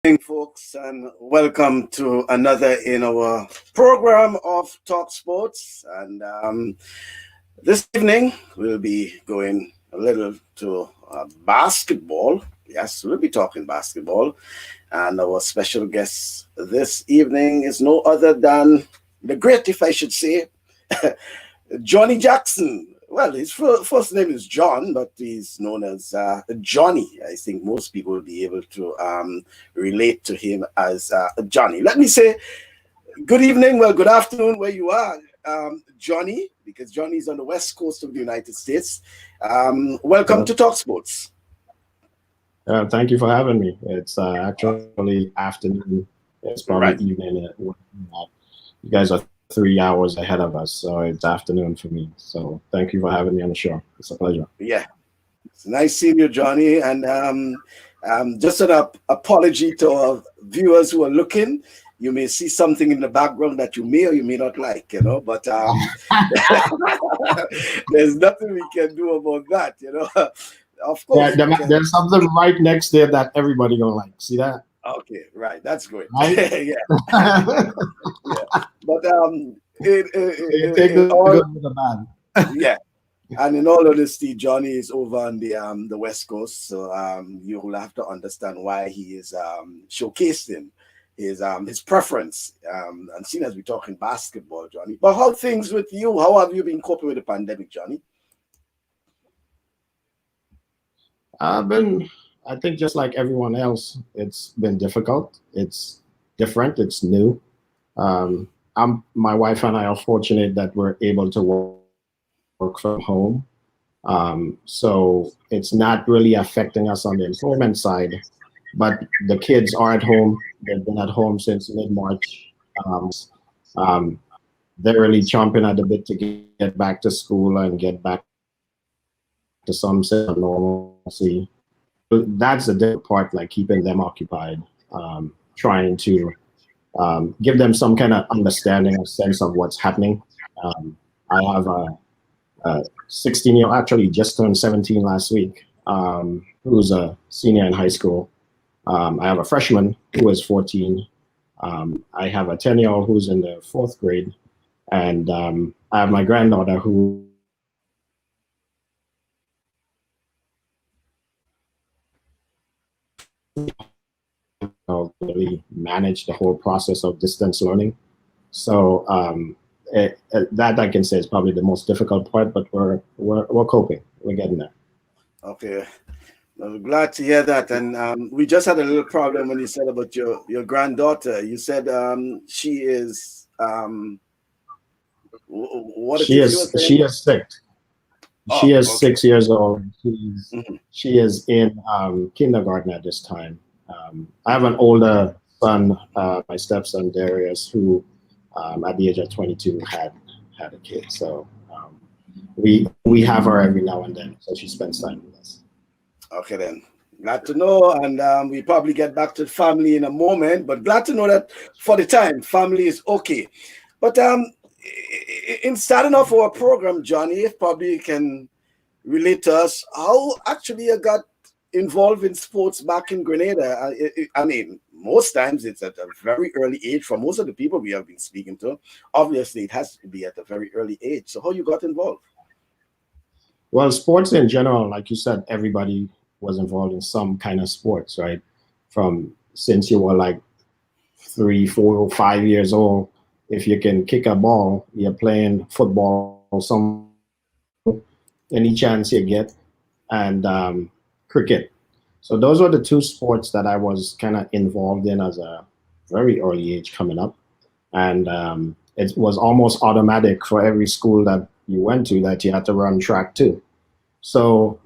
Evening, folks, and welcome to another in our program of Talk Sports. And this evening, we'll be going a little to basketball. Yes, we'll be talking basketball. And our special guest this evening is no other than the great, if I should say, Johnnie Jackson. Well, his first name is John, but he's known as Johnny. I think most people will be able to relate to him as Johnny. Let me say good evening, well, good afternoon, where you are, Johnny, because Johnny's on the west coast of the United States. Welcome to Talk Sports. Thank you for having me. It's actually afternoon. It's probably Right. evening. You guys are 3 hours ahead of us, so it's afternoon for me. So thank you for having me on the show. It's a pleasure. Yeah, it's nice seeing you, Johnny. And just an apology to our viewers who are looking. You may see something in the background that you may or you may not like, but there's nothing we can do about that. Of course, we can. There's something right next there that everybody gonna like. See that? Okay, right. That's great. Right? Yeah, yeah. But You take the good with the bad. yeah. And in all honesty, Johnny is over on the West Coast, so you will have to understand why he is showcasing his preference. And seeing as we're talking basketball, Johnny. But how things with you? How have you been coping with the pandemic, Johnny? I think just like everyone else, it's been difficult. It's different. It's new. My wife and I are fortunate that we're able to work from home. So it's not really affecting us on the employment side, but the kids are at home. They've been at home since mid-March. They're really chomping at the bit to get back to school and get back to some sense of normalcy. That's the difficult part, like keeping them occupied, trying to give them some kind of understanding or sense of what's happening. I have a 16-year, actually just turned 17 last week, who's a senior in high school. I have a freshman who is 14. I have a 10-year-old who's in the 4th grade. And I have my granddaughter who really manage the whole process of distance learning. So that I can say is probably the most difficult part, but we're coping. We're getting there. Okay. Well, glad to hear that. And we just had a little problem when you said about your granddaughter. You said she is what She it is you were is saying? she is 6. Oh, She is okay. 6 years old. Mhm. She is in kindergarten at this time. I have an older son, my stepson Darius, who at the age of 22 had a kid. So we have her every now and then, so she spends time with us. Okay, then. Glad to know. And we probably get back to family in a moment, but glad to know that for the time, family is okay. But in starting off our program, Johnny, if probably you can relate to us how actually you got involved in sports back in Grenada. I mean, most times it's at a very early age for most of the people we have been speaking to. Obviously, it has to be at a very early age. So how you got involved? Well, sports in general, like you said, everybody was involved in some kind of sports, right? From since you were like 3, 4, 5 years old, if you can kick a ball, you're playing football or some any chance you get, and cricket. So those were the two sports that I was kind of involved in as a very early age coming up, and it was almost automatic for every school that you went to that you had to run track too. So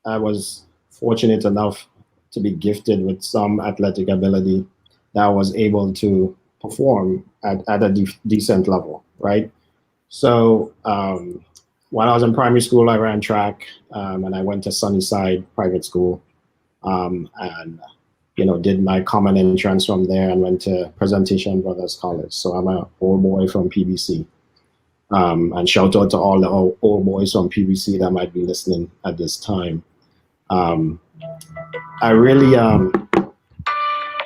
I was fortunate enough to be gifted with some athletic ability that I was able to perform at a decent level, right? So while I was in primary school, I ran track, and I went to Sunnyside Private School, and did my common entrance from there and went to Presentation Brothers College. So I'm an old boy from PBC. And shout out to all the old boys from PBC that might be listening at this time. I really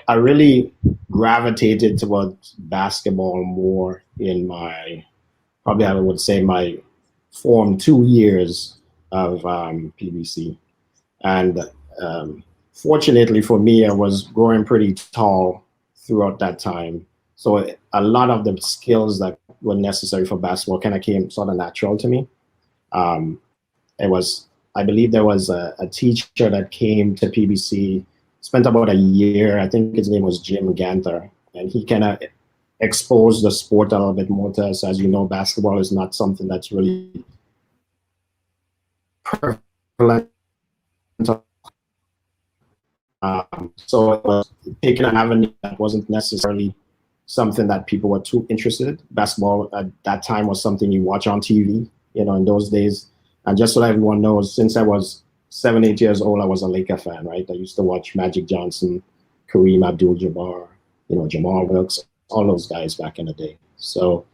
I really gravitated towards basketball more in my, probably I would say my form 2 years of PBC. And fortunately for me, I was growing pretty tall throughout that time. So a lot of the skills that were necessary for basketball kind of came sort of natural to me. It was, I believe there was a teacher that came to PBC, spent about a year. I think his name was Jim Ganter, and he kind of exposed the sport a little bit more to us. As you know, basketball is not something that's really prevalent. So it was taking an avenue that wasn't necessarily something that people were too interested in. Basketball at that time was something you watch on TV, in those days. And just so everyone knows, since I was 7, 8 years old, I was a Laker fan, right? I used to watch Magic Johnson, Kareem Abdul-Jabbar, Jamal Wilkes, all those guys back in the day. So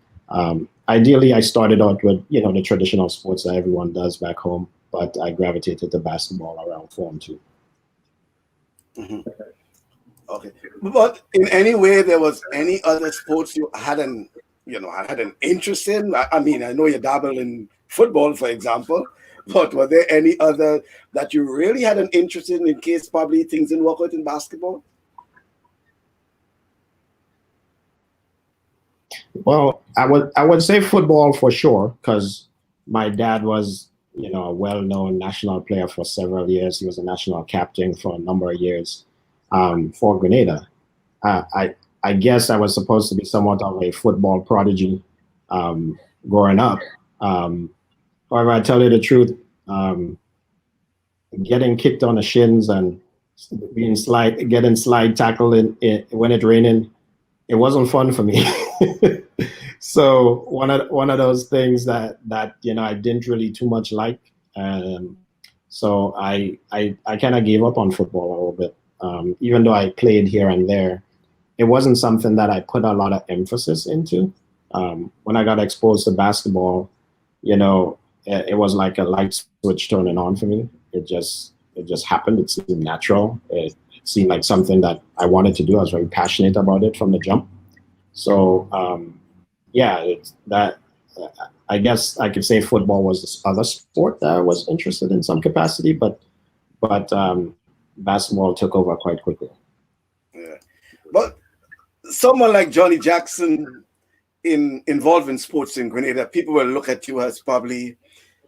ideally, I started out with, the traditional sports that everyone does back home, but I gravitated to basketball around Form 2. Mm-hmm. Okay, but in any way, there was any other sports you had an interest in? I mean, I know you dabble in football, for example, but were there any other that you really had an interest in case probably things didn't work out in basketball? Well, I would say football for sure, because my dad was, a well-known national player for several years. He was a national captain for a number of years for Grenada. I guess I was supposed to be somewhat of a football prodigy growing up. However, I tell you the truth, getting kicked on the shins and getting slide tackled when it's raining, it wasn't fun for me. So one of those things that I didn't really too much like. So I kind of gave up on football a little bit. Even though I played here and there, it wasn't something that I put a lot of emphasis into. When I got exposed to basketball, it was like a light switch turning on for me. It just happened. It seemed natural. It seemed like something that I wanted to do. I was very passionate about it from the jump. So I guess I could say football was this other sport that I was interested in some capacity, but basketball took over quite quickly. Yeah, but someone like Johnnie Jackson involved in sports in Grenada, people will look at you as probably,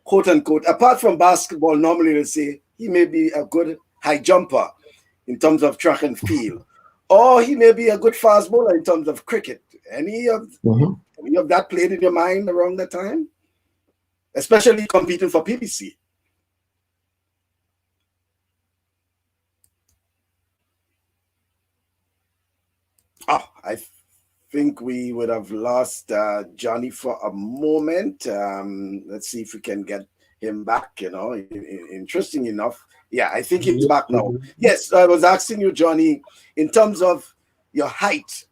quote unquote, apart from basketball, normally they'll say he may be a good high jumper in terms of track and field, or he may be a good fast bowler in terms of cricket. Any of that played in your mind around that time, especially competing for PBC? Oh, I think we would have lost Johnny for a moment. Let's see if we can get him back. Interesting enough. Yeah, I think he's back now. Yes, I was asking you, Johnny, in terms of your height,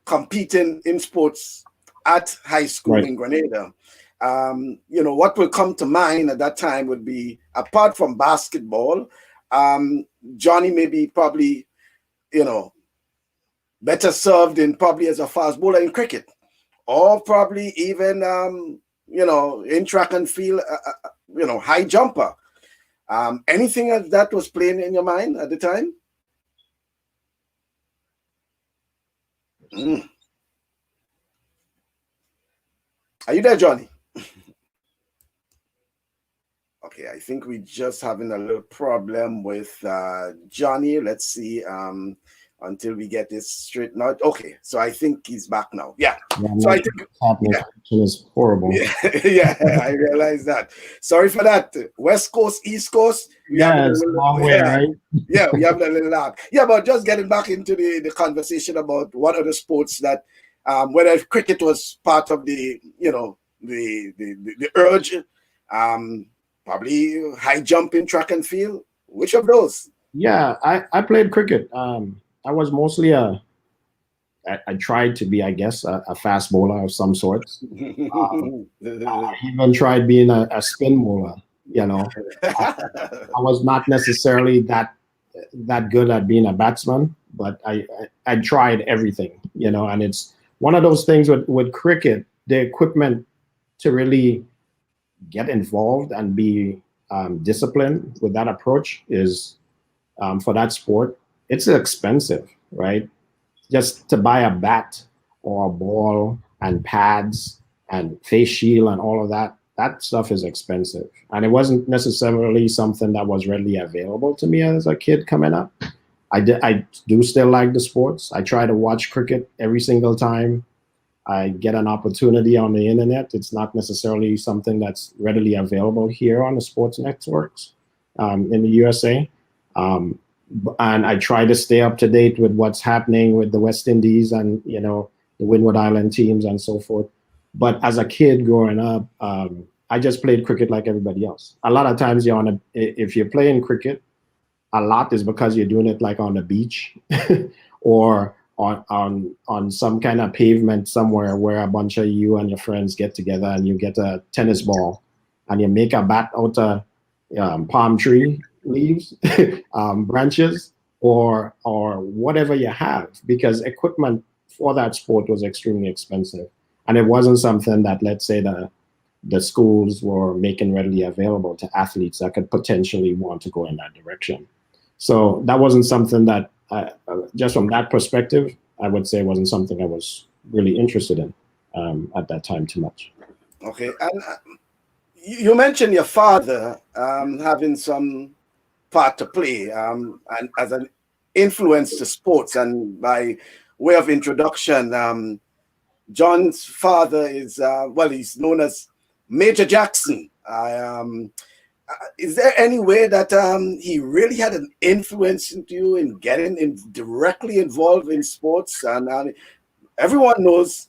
competing in sports at high school in Grenada. What will come to mind at that time would be, apart from basketball, Johnny may be probably, better served in probably as a fast bowler in cricket, or probably even, in track and field, high jumper. Anything of that was playing in your mind at the time? Mm. Are you there, Johnny? Okay, I think we're just having a little problem with Johnny. Let's see until we get this straightened out. Okay, so I think he's back now. Yeah. So I think is horrible. Yeah, I realize that. Sorry for that. West Coast, East Coast. It's a long way, right? Yeah, we have a little lag. Yeah, but just getting back into the conversation about what are the sports that, whether cricket was part of the urge, probably high jumping, track and field. Which of those? Yeah, I played cricket. I was mostly I tried to be, I guess, a fast bowler of some sort. I even tried being a spin bowler. I was not necessarily that that good at being a batsman, but I tried everything, and it's one of those things with cricket, the equipment to really get involved and be disciplined with that approach is for that sport, it's expensive, right? Just to buy a bat or a ball and pads and face shield and all of that stuff is expensive. And it wasn't necessarily something that was readily available to me as a kid coming up. I do still like the sports. I try to watch cricket every single time I get an opportunity on the internet. It's not necessarily something that's readily available here on the sports networks in the USA. And I try to stay up to date with what's happening with the West Indies and, the Windward Island teams and so forth. But as a kid growing up, I just played cricket like everybody else. A lot of times if you're playing cricket, a lot is because you're doing it like on the beach or on some kind of pavement somewhere where a bunch of you and your friends get together and you get a tennis ball and you make a bat out of palm tree leaves, branches, or whatever you have, because equipment for that sport was extremely expensive. And it wasn't something that, let's say, the schools were making readily available to athletes that could potentially want to go in that direction. So that wasn't something that, just from that perspective, I would say wasn't something I was really interested in at that time too much. Okay. And you mentioned your father having some part to play and as an influence to sports. And by way of introduction, John's father is, he's known as Major Jackson. Is there any way that he really had an influence into you in getting directly involved in sports? And everyone knows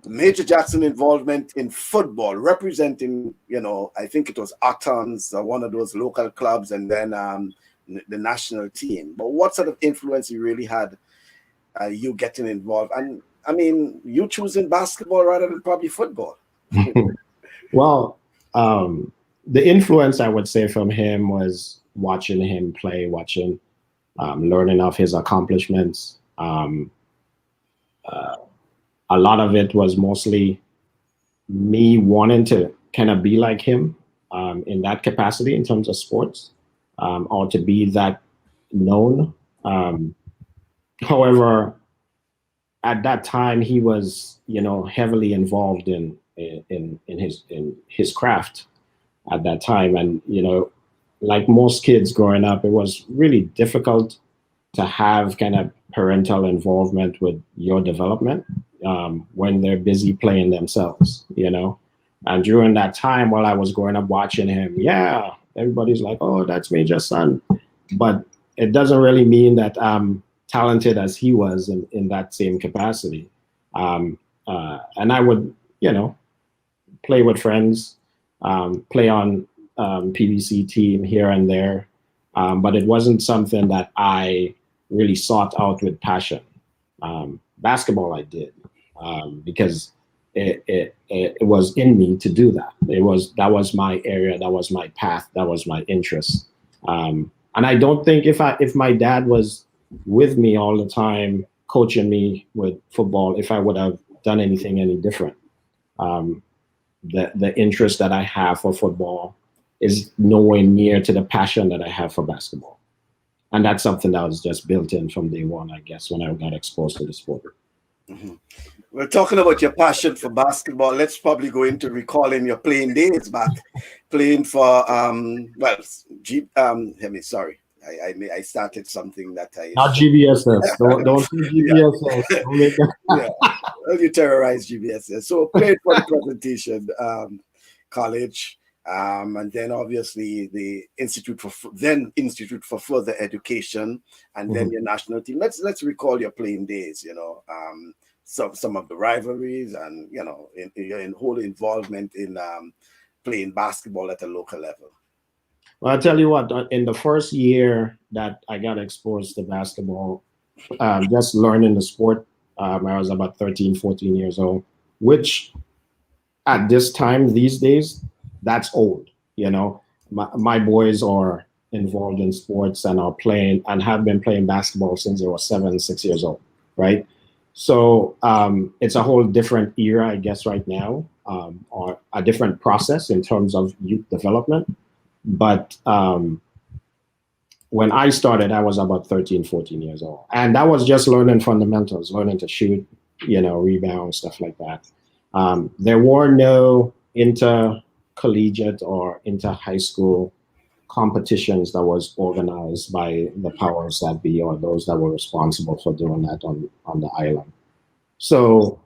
Major Jackson involvement in football, representing, I think it was Ottons, one of those local clubs, and then the national team. But what sort of influence he really had you getting involved? And I mean, you choosing basketball rather than probably football. Well, the influence I would say from him was watching him play, learning of his accomplishments. A lot of it was mostly me wanting to kind of be like him in that capacity in terms of sports, or to be that known. However, at that time, he was, heavily involved in his craft at that time. And, like most kids growing up, it was really difficult to have kind of parental involvement with your development when they're busy playing themselves, And during that time, while I was growing up watching him, everybody's like, oh, that's Major's son. But it doesn't really mean that I'm talented as he was in that same capacity. And I would, play with friends, play on PBC team here and there. But it wasn't something that I really sought out with passion. Basketball I did because it was in me to do that. That was my area, that was my path, that was my interest. And I don't think if my dad was with me all the time, coaching me with football, if I would have done anything any different. The interest that I have for football is nowhere near to the passion that I have for basketball. And that's something that was just built in from day one, I guess, when I got exposed to the sport. Mm-hmm. We're talking about your passion for basketball. Let's probably go into recalling your playing days back, playing for sorry. I started something that I not GBSS. Don't say GBSS. Yeah. Don't make that. Well, you terrorize GBSS. So played for the presentation college, and then obviously the Institute for Further Education, and then your national team. Let's recall your playing days. Some of the rivalries, and in whole involvement in playing basketball at a local level. Well, I'll tell you what, in the first year that I got exposed to basketball, just learning the sport, I was about 13, 14 years old, which at this time, these days, that's old. My boys are involved in sports and are playing and have been playing basketball since they were 6 years old, right? So it's a whole different era, I guess, right now, or a different process in terms of youth development. But when I started, I was about 13, 14 years old. And that was just learning fundamentals, learning to shoot, rebound, stuff like that. There were no intercollegiate or inter-high school competitions that was organized by the powers that be or those that were responsible for doing that on the island. So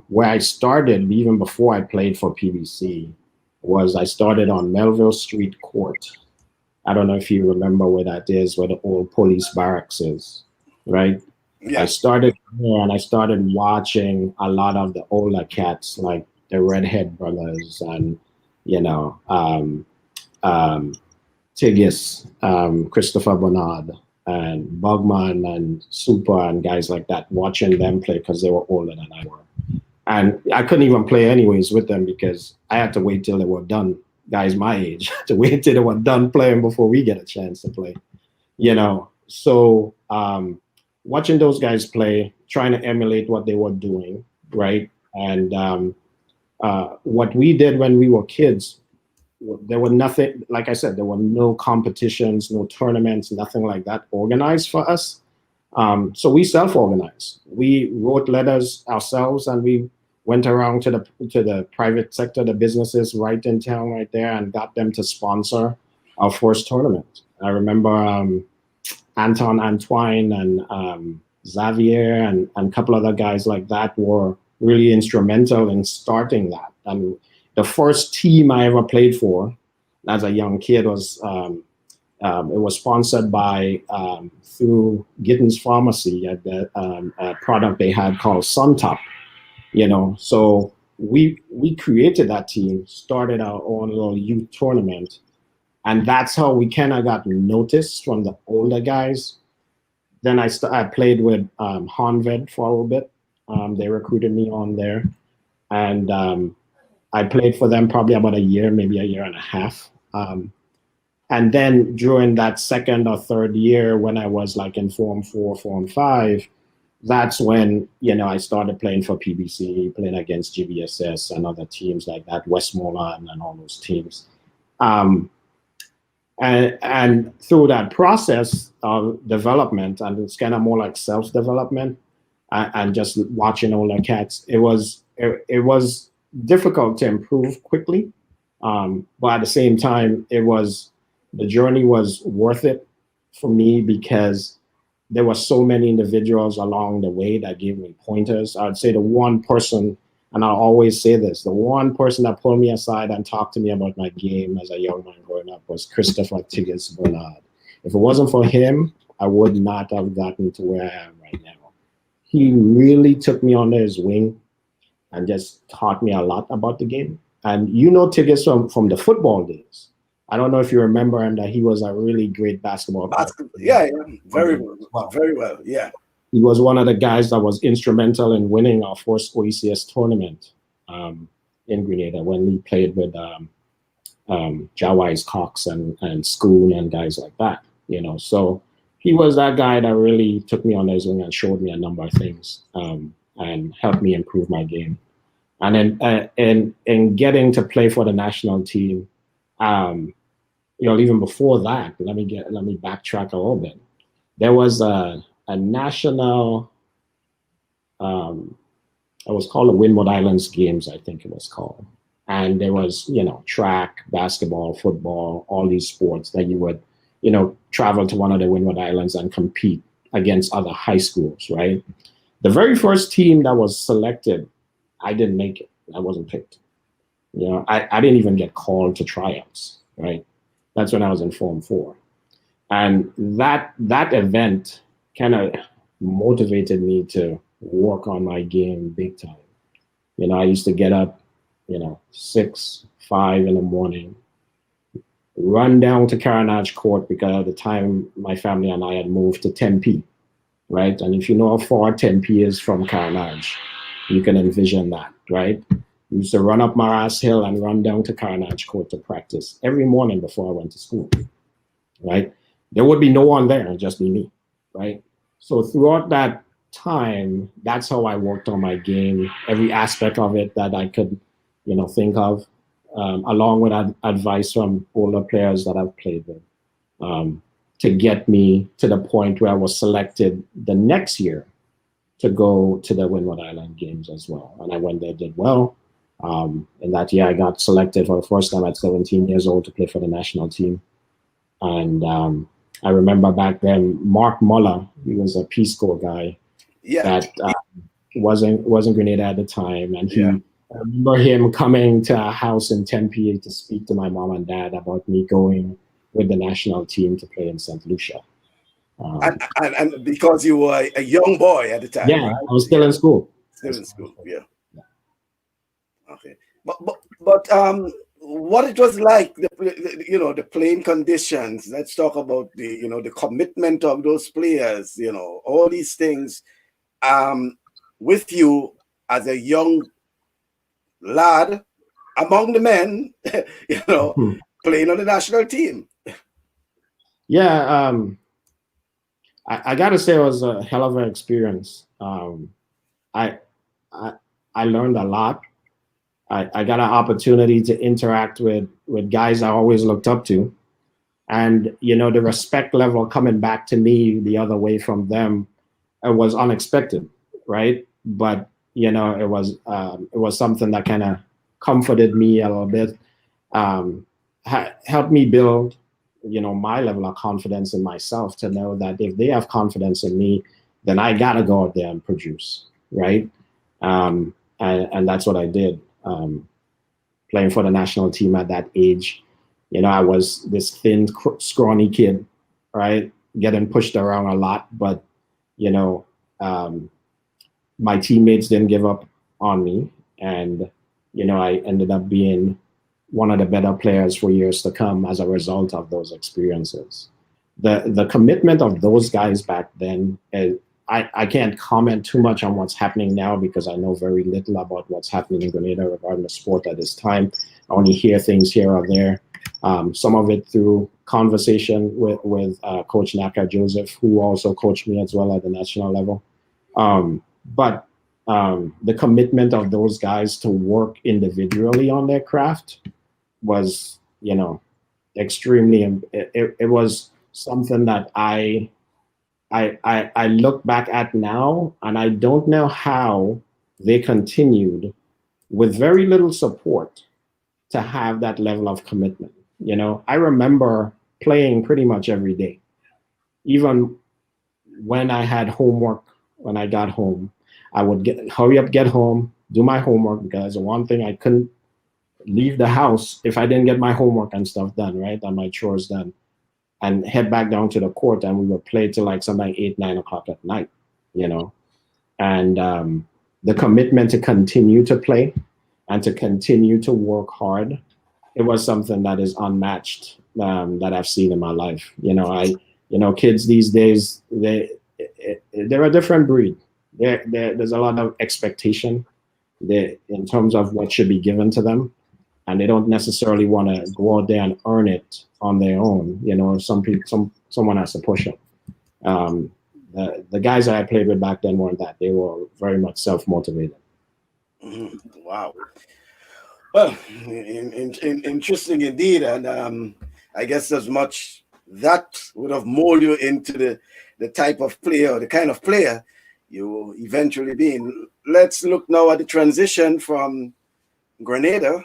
where I started, even before I played for PBC, was I started on Melville Street Court. I don't know if you remember where that is, where the old police barracks is, right? Yeah. I started there and I started watching a lot of the older cats, like the Redhead Brothers and, Tigges, Christopher Bernard, and Bugman and Super and guys like that, watching them play because they were older than I were. And I couldn't even play anyways with them because I had to wait till they were done. Guys my age to wait till they were done playing before we get a chance to play. So watching those guys play, trying to emulate what they were doing, right? And what we did when we were kids, there were nothing, like I said, there were no competitions, no tournaments, nothing like that organized for us. So we self-organized. We wrote letters ourselves and we went around to the private sector, the businesses right in town right there, and got them to sponsor our first tournament. I remember Anton Antoine and Xavier and a couple other guys like that were really instrumental in starting that. And the first team I ever played for as a young kid was it was sponsored by through Gittins Pharmacy at a product they had called Suntop. So we created that team, started our own little youth tournament, and that's how we kind of got noticed from the older guys. Then I played with Honved for a little bit. They recruited me on there, and I played for them probably about a year, maybe a year and a half. And then during that second or third year, when I was like in Form 4, Form 5, that's when, I started playing for PBC, playing against GBSS and other teams like that, Westmoreland and all those teams. And through that process of development, and it's kind of more like self-development and just watching older cats, it was difficult to improve quickly. But at the same time, the journey was worth it for me because there were so many individuals along the way that gave me pointers. I'd say the one person, and I'll always say this, the one person that pulled me aside and talked to me about my game as a young man growing up was Christopher Tigges Bernard. If it wasn't for him, I would not have gotten to where I am right now. He really took me under his wing and just taught me a lot about the game. And Tigges from the football days. I don't know if you remember him, that he was a really great basketball player. Yeah, very well, yeah. He was one of the guys that was instrumental in winning our first OECS tournament in Grenada when we played with Jawise Cox and Schoon and guys like that, So he was that guy that really took me under his wing and showed me a number of things and helped me improve my game. And then in getting to play for the national team, even before that, let me backtrack a little bit. There was a national, it was called the Windward Islands Games, I think it was called. And there was, track, basketball, football, all these sports that you would, travel to one of the Windward Islands and compete against other high schools, right? The very first team that was selected, I didn't make it. I wasn't picked. I didn't even get called to tryouts, right? That's when I was in Form 4. And that event kind of motivated me to work on my game big time. I used to get up, 6, 5 in the morning, run down to Carenage Court because at the time my family and I had moved to Tempe, right? And if you know how far Tempe is from Carenage, you can envision that, right? We used to run up Maras Hill and run down to Carenage Court to practice every morning before I went to school, right? There would be no one there and just be me, right? So throughout that time, that's how I worked on my game, every aspect of it that I could, think of, along with advice from older players that I've played with, to get me to the point where I was selected the next year to go to the Windward Island Games as well. And I went there, did well. And that year I got selected for the first time at 17 years old to play for the national team. And I remember back then, Mark Muller, he was a Peace Corps guy that wasn't Grenada at the time. And I remember him coming to our house in Tempe to speak to my mom and dad about me going with the national team to play in St. Lucia. And because you were a young boy at the time, yeah, right? I was still in school. Still in school, yeah. Okay, but what it was like, the playing conditions. Let's talk about the commitment of those players. All these things. With you as a young lad among the men, playing on the national team. Yeah, I gotta say it was a hell of an experience. I learned a lot. I got an opportunity to interact with guys I always looked up to, and the respect level coming back to me the other way from them, it was unexpected, right? But it was something that kind of comforted me a little bit, helped me build my level of confidence in myself, to know that if they have confidence in me, then I gotta go out there and produce, right? And that's what I did. Playing for the national team at that age, I was this thin, scrawny kid, right? Getting pushed around a lot, but my teammates didn't give up on me, and I ended up being one of the better players for years to come as a result of those experiences. The commitment of those guys back then, I can't comment too much on what's happening now because I know very little about what's happening in Grenada regarding the sport at this time. I only hear things here or there. Some of it through conversation with Coach Naka Joseph, who also coached me as well at the national level. But the commitment of those guys to work individually on their craft was, extremely. It was something that I look back at now, and I don't know how they continued with very little support to have that level of commitment. I remember playing pretty much every day, even when I had homework. When I got home, I would hurry up, get home, do my homework, because the one thing I couldn't leave the house if I didn't get my homework and stuff done, right, and my chores done, and head back down to the court, and we would play till like something 8, 9 o'clock at night, and the commitment to continue to play and to continue to work hard, it was something that is unmatched, that I've seen in my life. Kids these days, they're a different breed. There's a lot of expectation in terms of what should be given to them, and they don't necessarily want to go out there and earn it on their own. Someone has to push them. The guys that I played with back then weren't that. They were very much self-motivated. Mm-hmm. Wow. Well, interesting indeed, and I guess as much that would have molded you into the type of player or the kind of player you eventually being. Let's look now at the transition from Grenada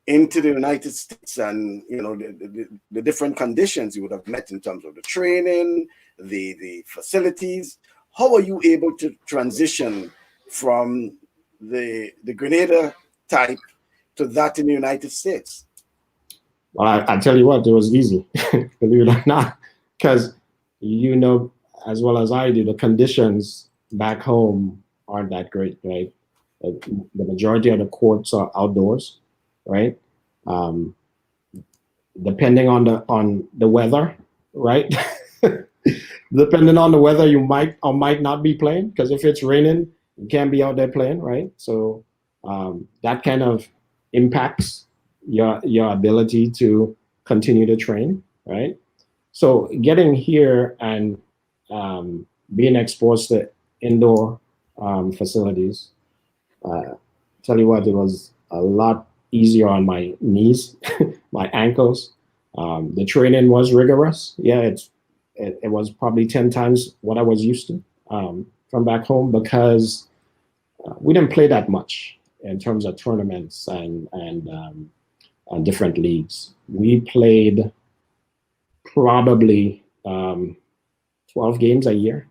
into the United States, and the different conditions you would have met in terms of the training, the facilities. How are you able to transition from the Grenada type to that in the United States? Well, I tell you what, it was easy, believe it or not, because as well as I do, the conditions back home aren't that great, right? The majority of the courts are outdoors, right? Depending on the weather, right? Depending on the weather, you might or might not be playing, because if it's raining, you can't be out there playing, right? So that kind of impacts your ability to continue to train, right? So getting here and being exposed to indoor facilities, tell you what, it was a lot easier on my knees, my ankles. The training was rigorous. Yeah, it was probably 10 times what I was used to from back home, because we didn't play that much in terms of tournaments and different leagues. We played probably 12 games a year.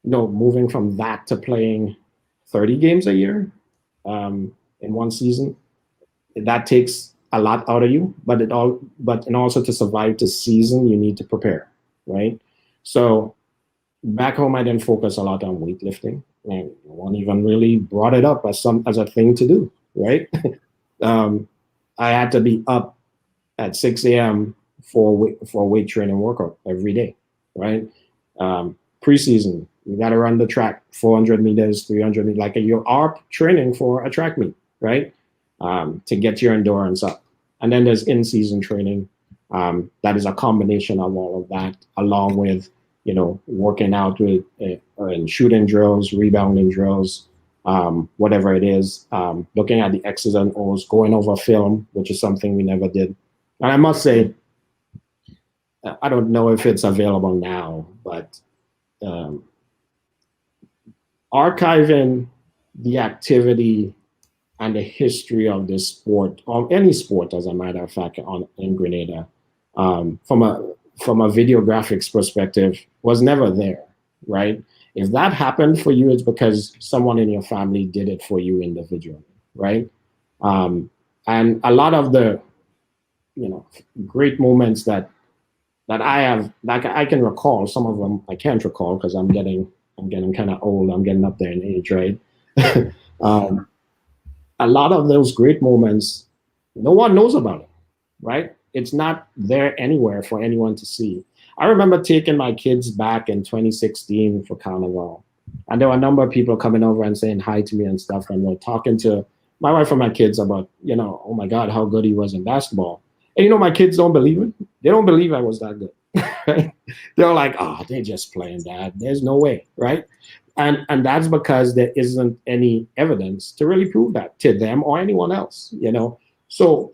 No, moving from that to playing 30 games a year in one season, that takes a lot out of you. But and also to survive the season, you need to prepare, right? So back home, I didn't focus a lot on weightlifting. No one even really brought it up as a thing to do, right? I had to be up at 6 a.m. for weight training workout every day, right? Preseason, you got to run the track, 400 meters, 300 meters, like you are training for a track meet, right? To get your endurance up. And then there's in-season training. That is a combination of all of that, along with, working out with and shooting drills, rebounding drills, whatever it is, looking at the X's and O's, going over film, which is something we never did. And I must say, I don't know if it's available now, but archiving the activity and the history of this sport, or any sport, as a matter of fact, in Grenada, from a videographics perspective, was never there, right? If that happened for you, it's because someone in your family did it for you individually, right? And a lot of the, great moments that I have, like I can recall, some of them I can't recall because I'm getting kind of old. I'm getting up there in age, right? A lot of those great moments, no one knows about it, right? It's not there anywhere for anyone to see. I remember taking my kids back in 2016 for Carnival, and there were a number of people coming over and saying hi to me and stuff, and we're talking to my wife and my kids about, oh my God, how good he was in basketball. And my kids don't believe it. They don't believe I was that good. Right? They're like, oh, they're just playing that. There's no way, right? And that's because there isn't any evidence to really prove that to them or anyone else, So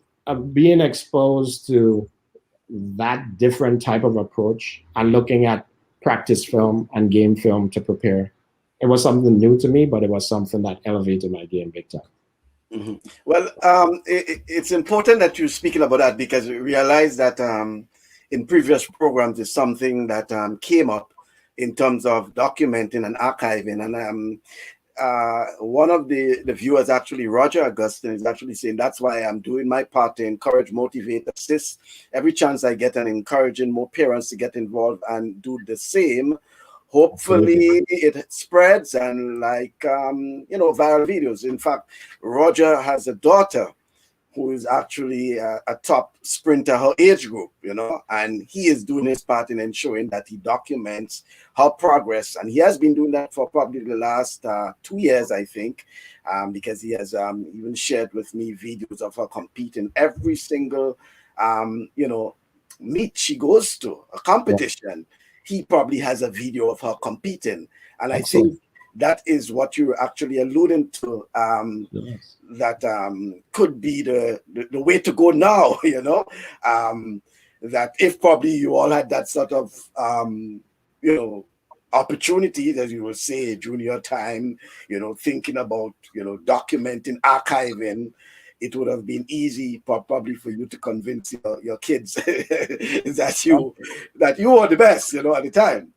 being exposed to that different type of approach and looking at practice film and game film to prepare, it was something new to me, but it was something that elevated my game big time. Mm-hmm. Well, it's important that you're speaking about that, because we realize that in previous programs is something that came up in terms of documenting and archiving. And one of the viewers, actually, Roger Augustine, is actually saying that's why I'm doing my part to encourage, motivate, assist every chance I get, and encouraging more parents to get involved and do the same. Hopefully it spreads, and viral videos. In fact, Roger has a daughter who is actually a top sprinter, her age group, and he is doing his part in ensuring that he documents her progress. And he has been doing that for probably the last 2 years, I think, because he has even shared with me videos of her competing every single, meet she goes to, a competition. He probably has a video of her competing. And I think that is what you're actually alluding to, yes. That could be the way to go now, that if probably you all had that sort of, opportunity, as you will say, junior time, thinking about, documenting, archiving, it would have been easy probably for you to convince your kids that you were the best, at the time,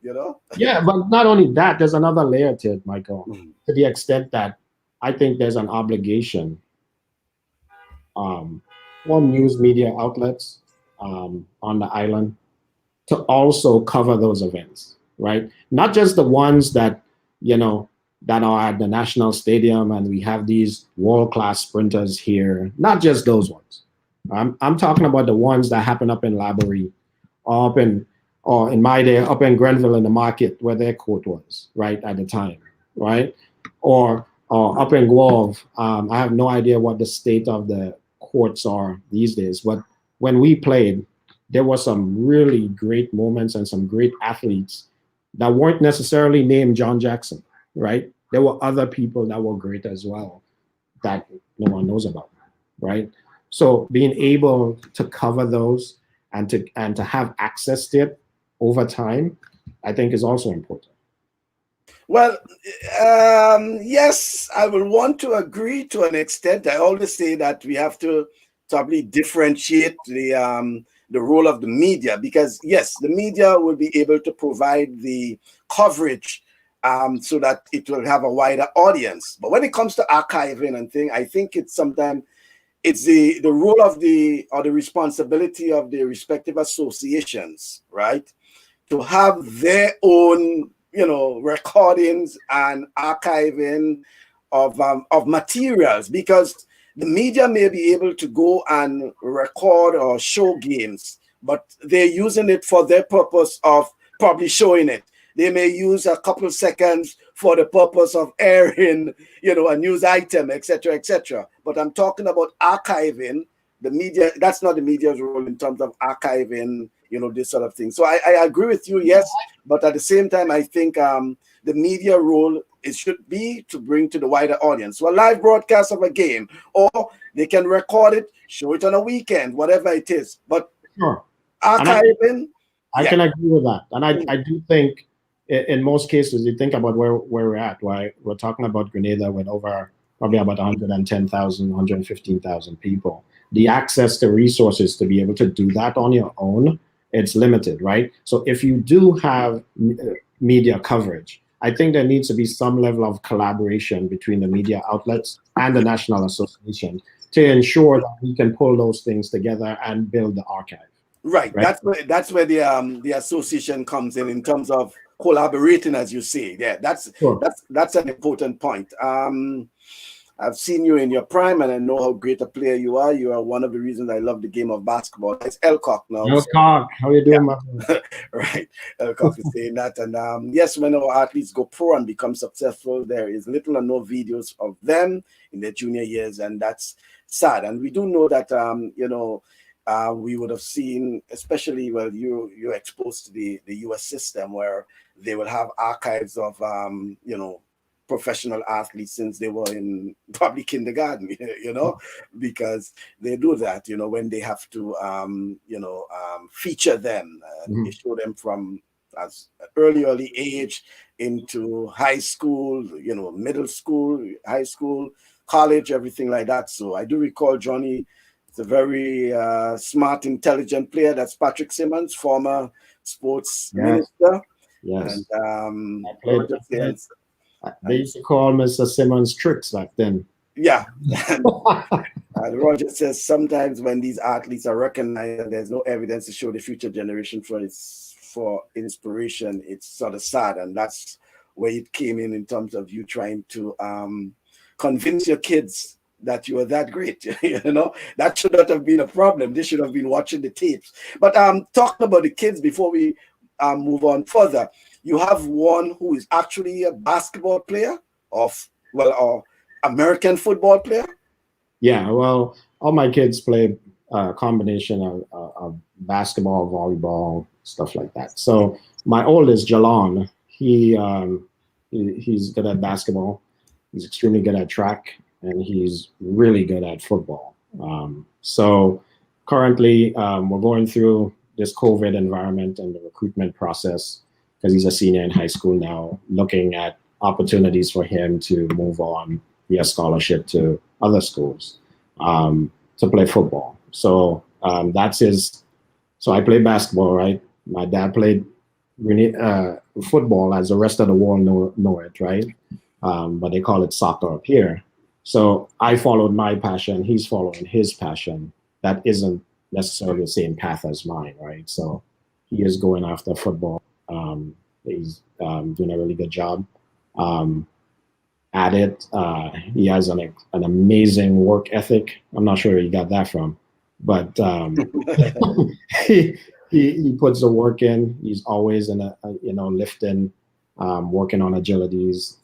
Yeah, but not only that, there's another layer to it, Michael, to the extent that I think there's an obligation on news media outlets on the island to also cover those events, right? Not just the ones that, that are at the National Stadium and we have these world-class sprinters here, not just those ones. I'm talking about the ones that happen up in Laborie, or in my day, up in Grenville in the market where their court was, right, at the time, right? Or up in Guelph. I have no idea what the state of the courts are these days, but when we played, there were some really great moments and some great athletes that weren't necessarily named John Jackson, right? There were other people that were great as well that no one knows about, right? So being able to cover those and to have access to it over time, I think is also important. Well, yes, I will want to agree to an extent. I always say that we have to probably differentiate the role of the media, because yes, the media will be able to provide the coverage so that it will have a wider audience. But when it comes to archiving and thing, I think it's sometimes it's the role of the responsibility of the respective associations, right, to have their own, recordings and archiving of materials, because the media may be able to go and record or show games, but they're using it for their purpose of probably showing it. They may use a couple seconds for the purpose of airing, a news item, etc., etc. But I'm talking about archiving. The media, that's not the media's role in terms of archiving, this sort of thing. So I agree with you, yes, but at the same time, I think the media role, it should be to bring to the wider audience. So a live broadcast of a game, or they can record it, show it on a weekend, whatever it is. But Sure. archiving, I yeah. can agree with that. And I do think in most cases, you think about where we're at, right? We're talking about Grenada with over probably about 110,000, 115,000 people. The access to resources to be able to do that on your own, it's limited, right? So if you do have media coverage, I think there needs to be some level of collaboration between the media outlets and the National Association to ensure that we can pull those things together and build the archive. Right. Right. That's where the association comes in terms of collaborating, as you say. Yeah, Sure. that's an important point. I've seen you in your prime, and I know how great a player you are. You are one of the reasons I love the game of basketball. It's Elcock now. Elcock, how you doing, yeah. my Right. Elcock is saying that. And yes, when our athletes go pro and become successful, there is little or no videos of them in their junior years, and that's sad. And we do know that, we would have seen, especially you're exposed to the US system, where they will have archives of professional athletes since they were in probably kindergarten, because they do that, when they have to feature them, they show them from as early age into high school, middle school, high school, college, everything like that. So I do recall Johnny. It's a very smart, intelligent player. That's Patrick Simmons, former sports minister. Yes. And they used to call Mr. Simmons tricks back then. Yeah. And Roger says sometimes when these athletes are recognized and there's no evidence to show the future generation for inspiration, it's sort of sad. And that's where it came in terms of you trying to convince your kids that you are that great. That should not have been a problem. They should have been watching the tapes. But talking about the kids before we move on further, you have one who is actually a basketball player or American football player. Yeah, well, all my kids play a combination of basketball, volleyball, stuff like that. So my oldest, Jalon, he's good at basketball. He's extremely good at track, and he's really good at football. So currently, we're going through this COVID environment and the recruitment process, because he's a senior in high school now, looking at opportunities for him to move on via scholarship to other schools to play football. So that's his. So I play basketball, right? My dad played football, as the rest of the world know it, right? But they call it soccer up here. So I followed my passion. He's following his passion. That isn't necessarily the same path as mine, right? So he is going after football. He's doing a really good job at it. He has an amazing work ethic. I'm not sure where he got that from, but he puts the work in. He's always in lifting, working on agilities,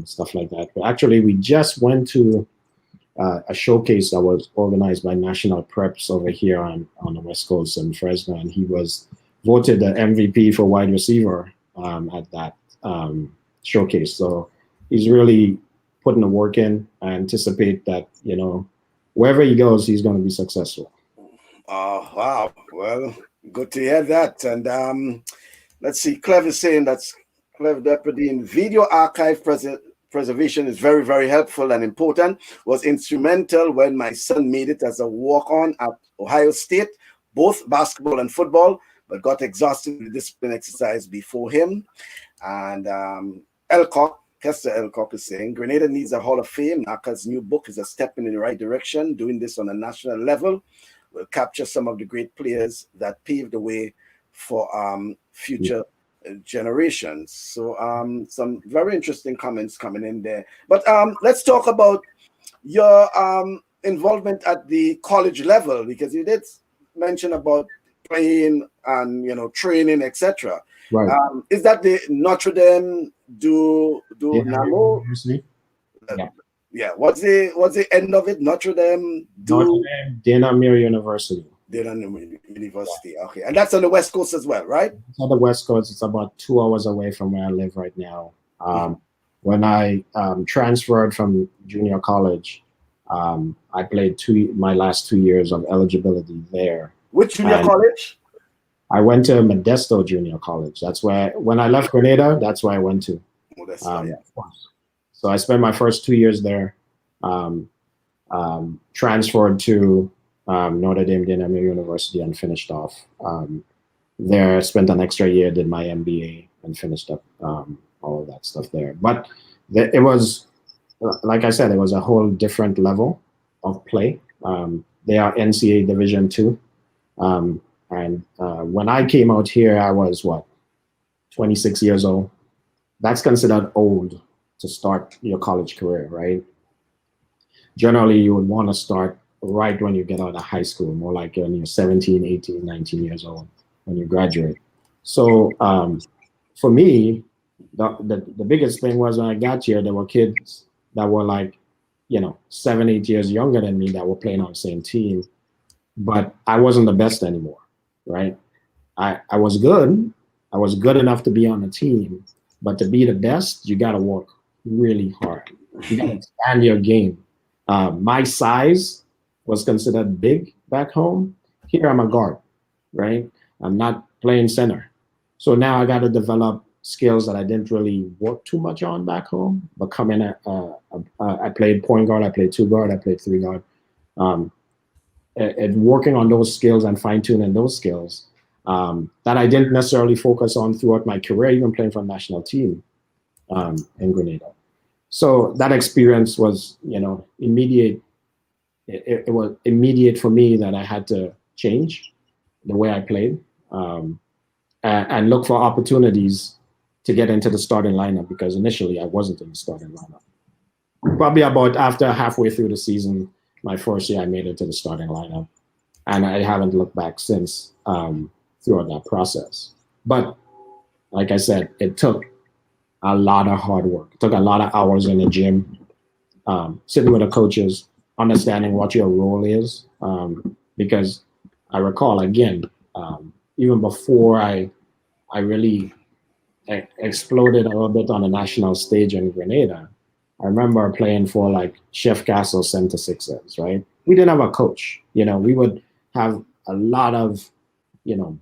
stuff like that. But actually, we just went to a showcase that was organized by National Preps over here on the West Coast in Fresno, and he was voted the MVP for wide receiver at that showcase. So he's really putting the work in. I anticipate that, wherever he goes, he's going to be successful. Oh, wow. Well, good to hear that. And let's see, Clev is saying that's Clev Deputy in video archive preservation is very, very helpful and important. Was instrumental when my son made it as a walk-on at Ohio State, both basketball and football, but got exhausted with discipline exercise before him. And Kester Elcock is saying, Grenada needs a Hall of Fame. NACA's new book is a step in the right direction. Doing this on a national level will capture some of the great players that paved the way for future generations. So some very interesting comments coming in there. But let's talk about your involvement at the college level, because you did mention about playing and training, etc. Right. Is that the Notre Dame do Namo? University? Yeah. Yeah. What's the end of it? Notre Dame do Notre Dame Dana-Mary University. Dana-Mary University. Okay, and that's on the West Coast as well, right? It's on the West Coast. It's about 2 hours away from where I live right now. When I transferred from junior college, I played my last 2 years of eligibility there. Which junior college? I went to Modesto Junior College. That's where, when I left Grenada, that's where I went to. Modesto, yeah. So I spent my first 2 years there, transferred to Notre Dame Dana-Mary University and finished off there. Spent an extra year, did my MBA and finished up all of that stuff there. But it was, like I said, it was a whole different level of play. They are NCAA Division II. And when I came out here, I was 26 years old. That's considered old to start your college career, right? Generally, you would want to start right when you get out of high school, more like when you're 17, 18, 19 years old when you graduate. So for me, the biggest thing was when I got here, there were kids that were 7, 8 years younger than me that were playing on the same team, but I wasn't the best anymore, right? I was good. I was good enough to be on the team, but to be the best, you got to work really hard. You got to expand your game. My size was considered big back home. Here I'm a guard, right? I'm not playing center. So now I got to develop skills that I didn't really work too much on back home, but coming at, I played point guard, I played 2 guard, I played 3 guard. And working on those skills and fine-tuning those skills that I didn't necessarily focus on throughout my career, even playing for a national team in Grenada. So that experience was, immediate. It was immediate for me that I had to change the way I played and look for opportunities to get into the starting lineup, because initially I wasn't in the starting lineup. Probably about after halfway through the season, my first year, I made it to the starting lineup, and I haven't looked back since throughout that process. But like I said, it took a lot of hard work. It took a lot of hours in the gym, sitting with the coaches, understanding what your role is. Because I recall, again, even before I really exploded a little bit on the national stage in Grenada, I remember playing for Chef Castle Center Sixers, right? We didn't have a coach. We would have a lot of,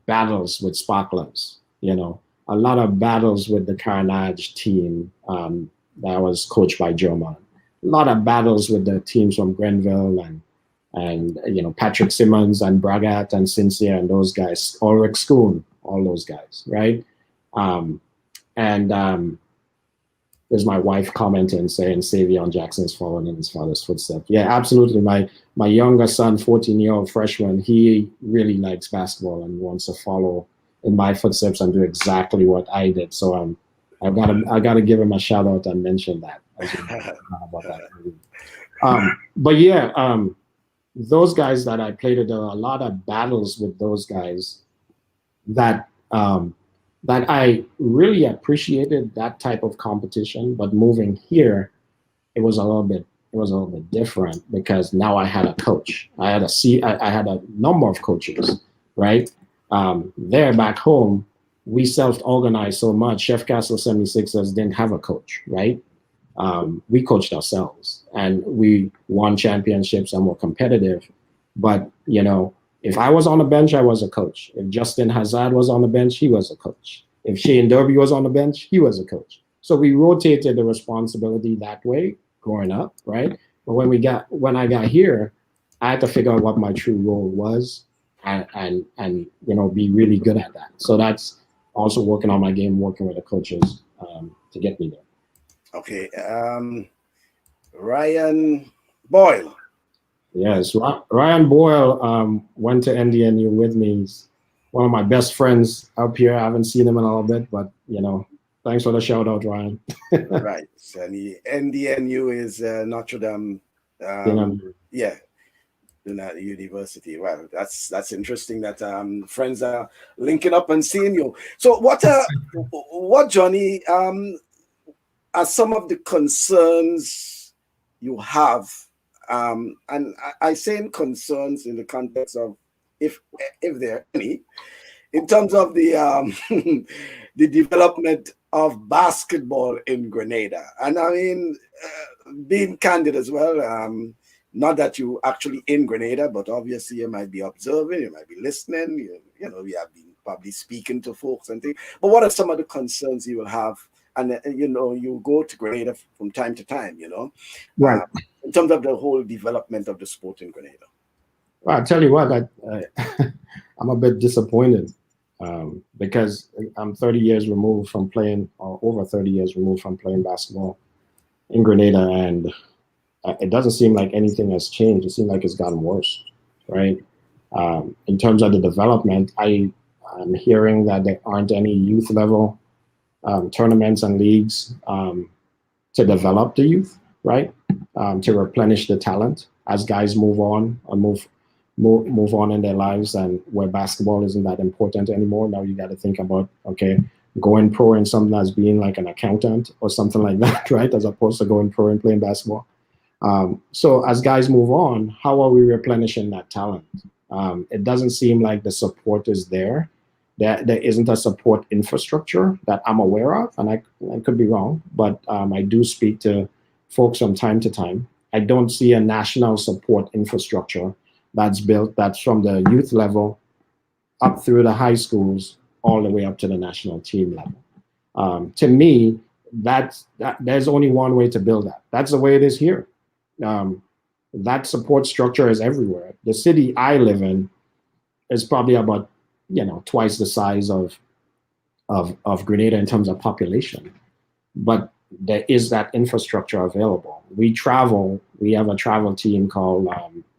battles with Sparklers, a lot of battles with the Carnage team that was coached by Joe Mann. A lot of battles with the teams from Grenville and Patrick Simmons and Bragat and Sincere and those guys, Ulrich Schoon, all those guys, right? There's my wife commenting saying Savion Jackson's following in his father's footsteps. Yeah, absolutely. My younger son, 14-year-old freshman, he really likes basketball and wants to follow in my footsteps and do exactly what I did. So I gotta give him a shout out and mention that. About that. But yeah, those guys that I played with, there were a lot of battles with those guys that I really appreciated that type of competition. But moving here, it was a little bit it was a little bit different because now I had a coach. I had a number of coaches, right? There back home, we self-organized so much. Chef Castle 76ers didn't have a coach, right? We coached ourselves and we won championships and were competitive. But, you know, if I was on the bench, I was a coach. If Justin Hazard was on the bench, he was a coach. If Shane Derby was on the bench, he was a coach. So we rotated the responsibility that way growing up, right? But when I got here, I had to figure out what my true role was and you know, be really good at that. So that's also working on my game, working with the coaches to get me there. Okay. Ryan Boyle. Yes, Ryan Boyle went to NDNU with me. He's one of my best friends up here. I haven't seen him in a little bit, but you know, thanks for the shout out, Ryan. Right. And the NDNU is Notre Dame. Yeah, University. Well, that's interesting that friends are linking up and seeing you. So what Johnny are some of the concerns you have? And I say concerns in the context of if there are any, in terms of the the development of basketball in Grenada. And I mean, being candid as well, not that you actually in Grenada, but obviously you might be observing, you might be listening, you know, we have been probably speaking to folks and things. But what are some of the concerns you will have? And you know, you go to Grenada from time to time, you know, Right. In terms of the whole development of the sport in Grenada. Well, I tell you what, I'm a bit disappointed because I'm 30 years removed from playing, or over 30 years removed from playing basketball in Grenada, and it doesn't seem like anything has changed. It seems like it's gotten worse, right? In terms of the development, I'm hearing that there aren't any youth level tournaments and leagues to develop the youth, right? To replenish the talent as guys move on or move on in their lives, and where basketball isn't that important anymore. Now you got to think about, okay, going pro in something as being like an accountant or something like that, right? As opposed to going pro and playing basketball. So as guys move on, how are we replenishing that talent? It doesn't seem like the support is there. There isn't a support infrastructure that I'm aware of, and I could be wrong, but I do speak to folks from time to time. I don't see a national support infrastructure that's built, that's from the youth level up through the high schools all the way up to the national team level. To me, that there's only one way to build that. That's the way it is here. That support structure is everywhere. The city I live in is probably about, you know, twice the size of Grenada in terms of population, but there is that infrastructure available. We have a travel team called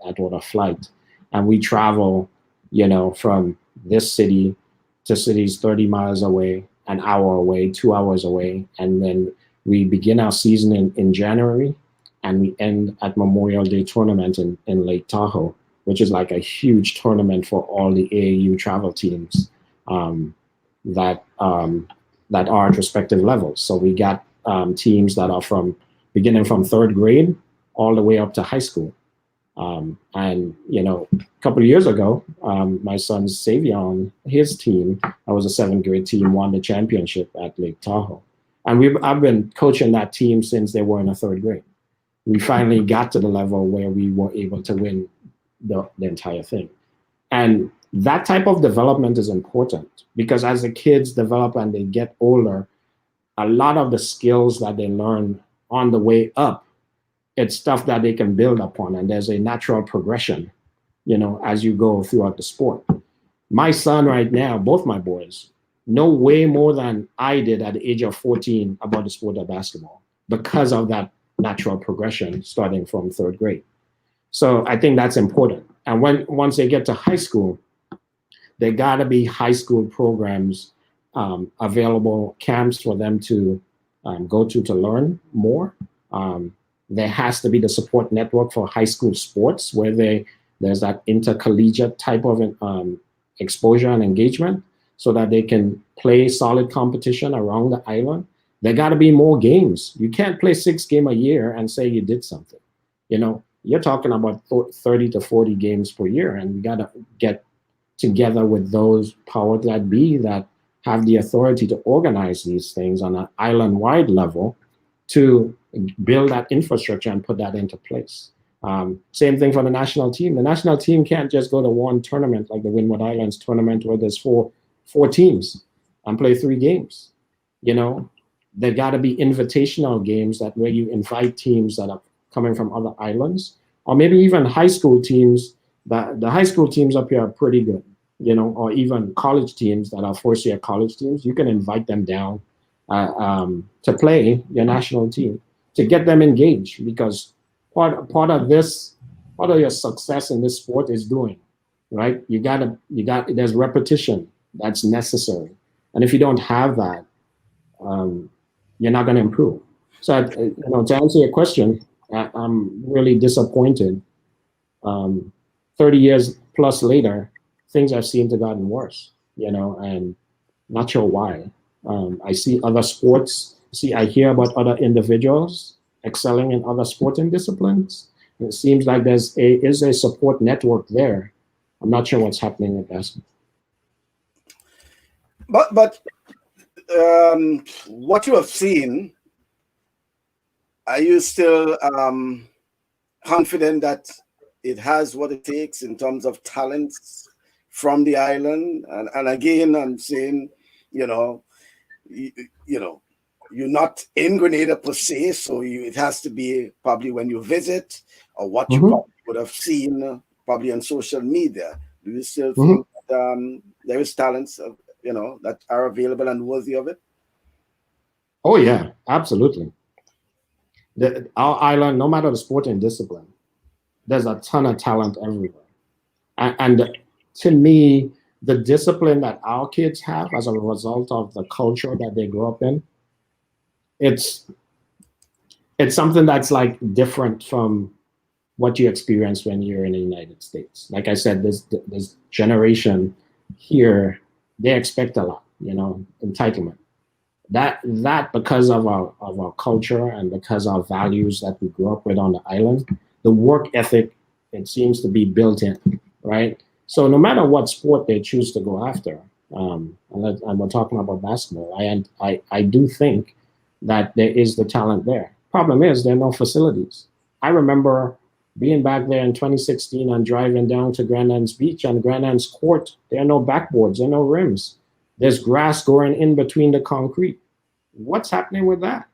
Atwater Flight, and we travel, you know, from this city to cities 30 miles away, an hour away, 2 hours away, and then we begin our season in January, and we end at Memorial Day tournament in Lake Tahoe, which is like a huge tournament for all the AAU travel teams that are at respective levels. So we got teams that are beginning from third grade all the way up to high school. And, you know, a couple of years ago, my son Savion, his team, that was a seventh grade team, won the championship at Lake Tahoe. And I've been coaching that team since they were in the third grade. We finally got to the level where we were able to win the entire thing. And that type of development is important because as the kids develop and they get older, a lot of the skills that they learn on the way up, it's stuff that they can build upon. And there's a natural progression, you know, as you go throughout the sport. My son right now, both my boys, know way more than I did at the age of 14 about the sport of basketball because of that natural progression starting from third grade. So I think that's important. And once they get to high school, there gotta be high school programs available, camps for them to go to learn more. There has to be the support network for high school sports where there's that intercollegiate type of exposure and engagement so that they can play solid competition around the island. There got to be more games. You can't play 6 games a year and say you did something. You're talking about 30 to 40 games per year, and we got to get together with those powers that be that have the authority to organize these things on an island-wide level to build that infrastructure and put that into place. Same thing for the national team. The national team can't just go to one tournament like the Windward Islands tournament where there's four teams and play 3 games. There got to be invitational games that where you invite teams that are coming from other islands, or maybe even high school teams. The high school teams up here are pretty good, or even college teams that are first-year college teams. You can invite them down to play your national team to get them engaged, because part of your success in this sport is doing, right? There's repetition that's necessary, and if you don't have that, you're not going to improve. So, to answer your question, I'm really disappointed. 30 years plus later, things have seemed to gotten worse, and not sure why. I see other sports. I hear about other individuals excelling in other sporting disciplines. It seems like is a support network there. I'm not sure what's happening with basketball. But what you have seen, are you still confident that it has what it takes in terms of talents from the island? And again, I'm saying, you're not in Grenada per se, so it has to be probably when you visit or what you probably would have seen probably on social media. Do you still think that, there is talents, that are available and worthy of it? Oh yeah, absolutely. Our island, no matter the sporting discipline, there's a ton of talent everywhere. And to me, the discipline that our kids have as a result of the culture that they grew up in, it's something that's like different from what you experience when you're in the United States. Like I said, this generation here, they expect a lot, entitlement. That because of our culture and because of our values that we grew up with on the island, the work ethic, it seems to be built in, right? So no matter what sport they choose to go after, and we're talking about basketball, I do think that there is the talent there. Problem is, there are no facilities. I remember being back there in 2016 and driving down to Grand Anse Beach, and Grand Anse Court, there are no backboards, there are no rims. There's grass growing in between the concrete. What's happening with that?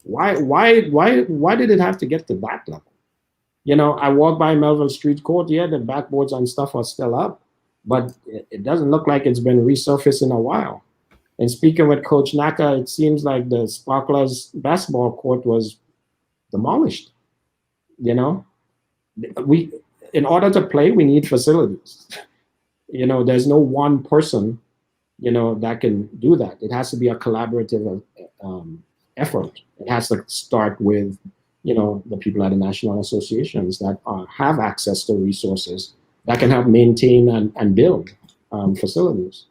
Why did it have to get to that level? I walk by Melville Street Court, yeah, the backboards and stuff are still up, but it doesn't look like it's been resurfaced in a while. And speaking with Coach Naka, it seems like the Sparklers basketball court was demolished. In order to play, we need facilities. There's no one person that can do that. It has to be a collaborative effort. It has to start with, the people at the national associations that have access to resources that can help maintain and build facilities.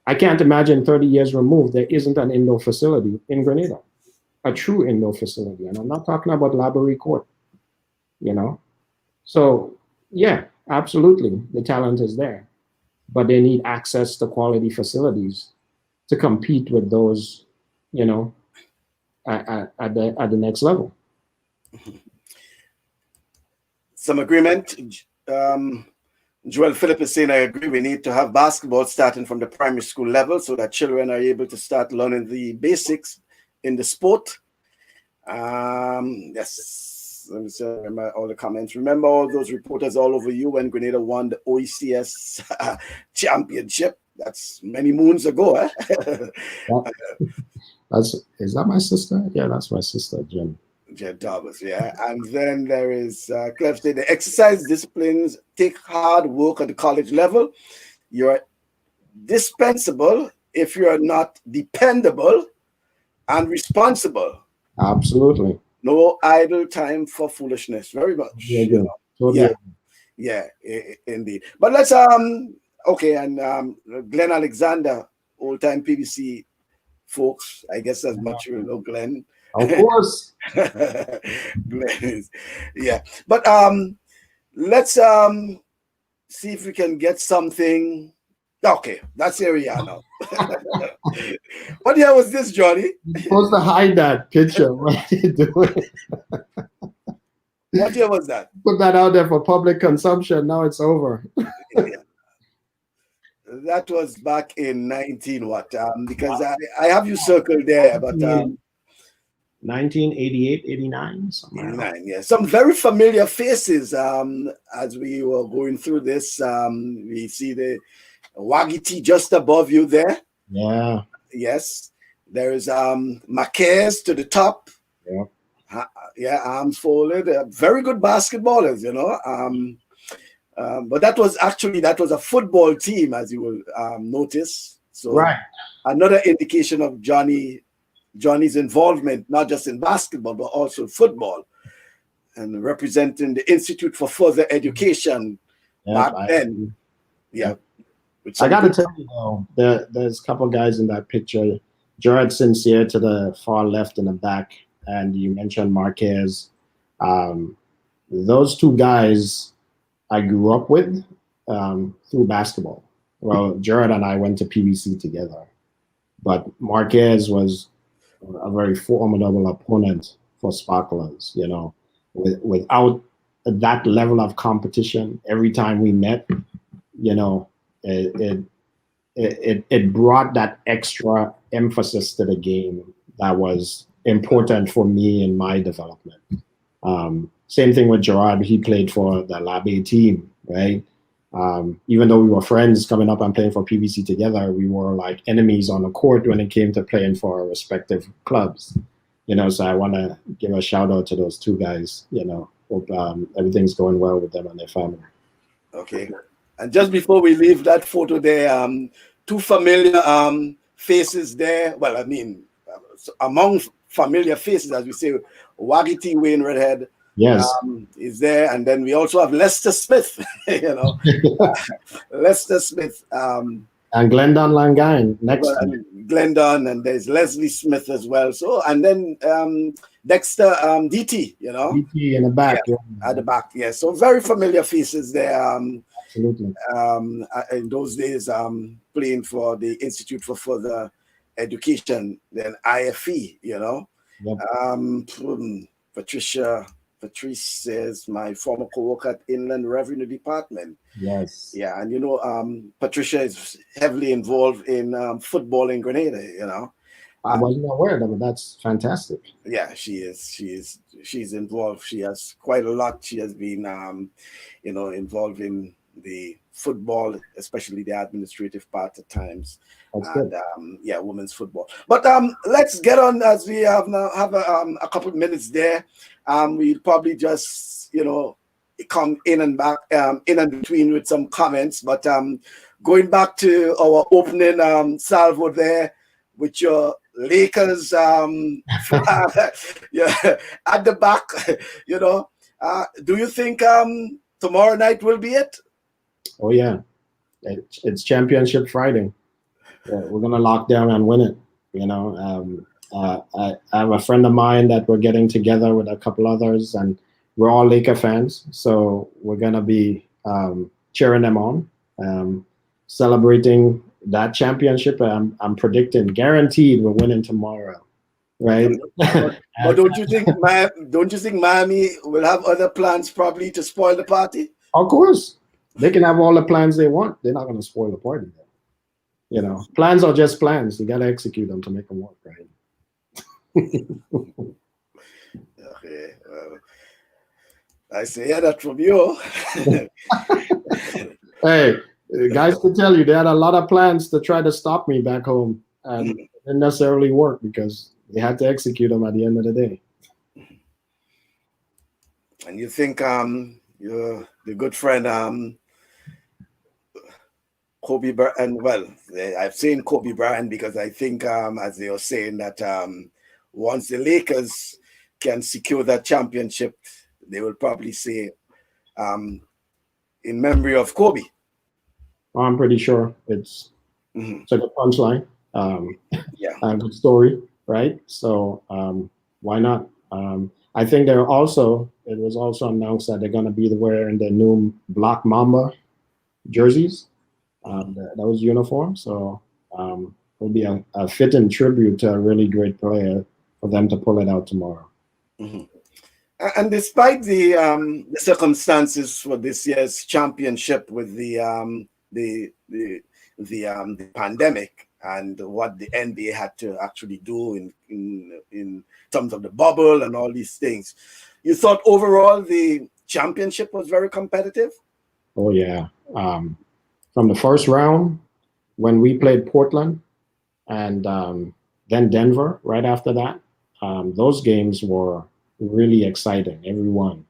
I can't imagine 30 years removed, there isn't an indoor facility in Grenada, a true indoor facility. And I'm not talking about Library Court, So, yeah, absolutely, the talent is there. But they need access to quality facilities to compete with those, at the next level. Some agreement. Joel Phillip is saying, I agree, we need to have basketball starting from the primary school level so that children are able to start learning the basics in the sport. Yes. Let me say, remember all the comments. Remember all those reporters all over you when Grenada won the OECS championship. That's many moons ago. Eh? Is that my sister? Yeah, that's my sister, Jen. Jen Thomas, yeah. And then there is Clef saying the exercise disciplines take hard work at the college level. You're dispensable if you're not dependable and responsible. Absolutely. No idle time for foolishness. Very much. Yeah, totally. Yeah, indeed. But let's okay, and Glenn Alexander, old time PBC folks. I guess as much you know, Glenn. Of course. Yeah, but let's see if we can get something. Okay, that's where we are now. What year was this, Johnny? You're supposed to hide that picture. What are you doing? What year was that? Put that out there for public consumption. Now it's over. Yeah. That was back in 19 what? Because I have you circled there, but 1988, 89, something like that. 89, yeah. Some very familiar faces as we were going through this. We see the Wagiti just above you there. Yeah. Yes. There is Marquez to the top. Yeah. Yeah, arms folded. Very good basketballers, you know. But that was a football team, as you will notice. So Right. another indication of Johnny's involvement, not just in basketball, but also football, and representing the Institute for Further Education back then. Yeah. I got to tell you, though, there's a couple guys in that picture. Gerard Sincere to the far left in the back, and you mentioned Marquez. Those two guys I grew up with through basketball. Well, Gerard and I went to PBC together, but Marquez was a very formidable opponent for Sparklers. You know, without that level of competition, every time we met, you know, it brought that extra emphasis to the game that was important for me in my development. Same thing with Gerard. He played for the Labe team, right? Even though we were friends coming up and playing for PBC together, we were like enemies on the court when it came to playing for our respective clubs. You know, so I want to give a shout out to those two guys. You know, hope everything's going well with them and their family. Okay. And just before we leave that photo there, two familiar faces there. Well, I mean, among familiar faces, as we say, Wagiti Wayne Redhead. Yes. Is there, and then we also have Lester Smith, you know, Lester Smith, and Glendon Langine next. Well, Glendon, and there's Leslie Smith as well. So, and then Dexter DT, you know, DT in the back, yeah, at the back, yeah. So very familiar faces there. Absolutely. In those days, playing for the Institute for Further Education, then IFE, you know. Yep. Patrice says, my former co-worker at Inland Revenue Department. Yes. Yeah, and you know, Patricia is heavily involved in football in Grenada, you know. I wasn't aware of it. That's fantastic. Yeah, she is. She's involved. She has quite a lot. She has been, you know, involved in the football, especially the administrative part at times. That's and good. Yeah, women's football. But let's get on, as we have now have a couple of minutes there. We'll probably just, you know, come in and back, in and between with some comments. But going back to our opening salvo there with your Lakers, yeah, at the back, you know, do you think tomorrow night will be it? Oh yeah, it's Championship Friday. Yeah, we're gonna lock down and win it. You know, I have a friend of mine that we're getting together with a couple others, and we're all Laker fans, so we're gonna be cheering them on, celebrating that championship. I'm predicting, guaranteed, we're winning tomorrow, right? But don't you think Miami will have other plans probably to spoil the party? Of course, they can have all the plans they want. They're not going to spoil the party. You know, plans are just plans. You got to execute them to make them work, right? Okay. I say that from you. Hey, guys can tell you they had a lot of plans to try to stop me back home, and it didn't necessarily work because they had to execute them at the end of the day. And you think you're the good friend Kobe Bryant? Well, I've seen Kobe Bryant because I think, as they were saying, that once the Lakers can secure that championship, they will probably say, in memory of Kobe. I'm pretty sure it's a good punchline. Yeah, a good story, right? So Why not? I think it was also announced that they're going to be wearing the new Black Mamba jerseys, those uniforms. So it'll be a fitting tribute to a really great player for them to pull it out tomorrow. Mm-hmm. And despite the circumstances for this year's championship with the pandemic and what the NBA had to actually do in terms of the bubble and all these things, you thought overall the championship was very competitive? Oh yeah, from the first round when we played Portland and then Denver right after that, those games were really exciting. Everyone,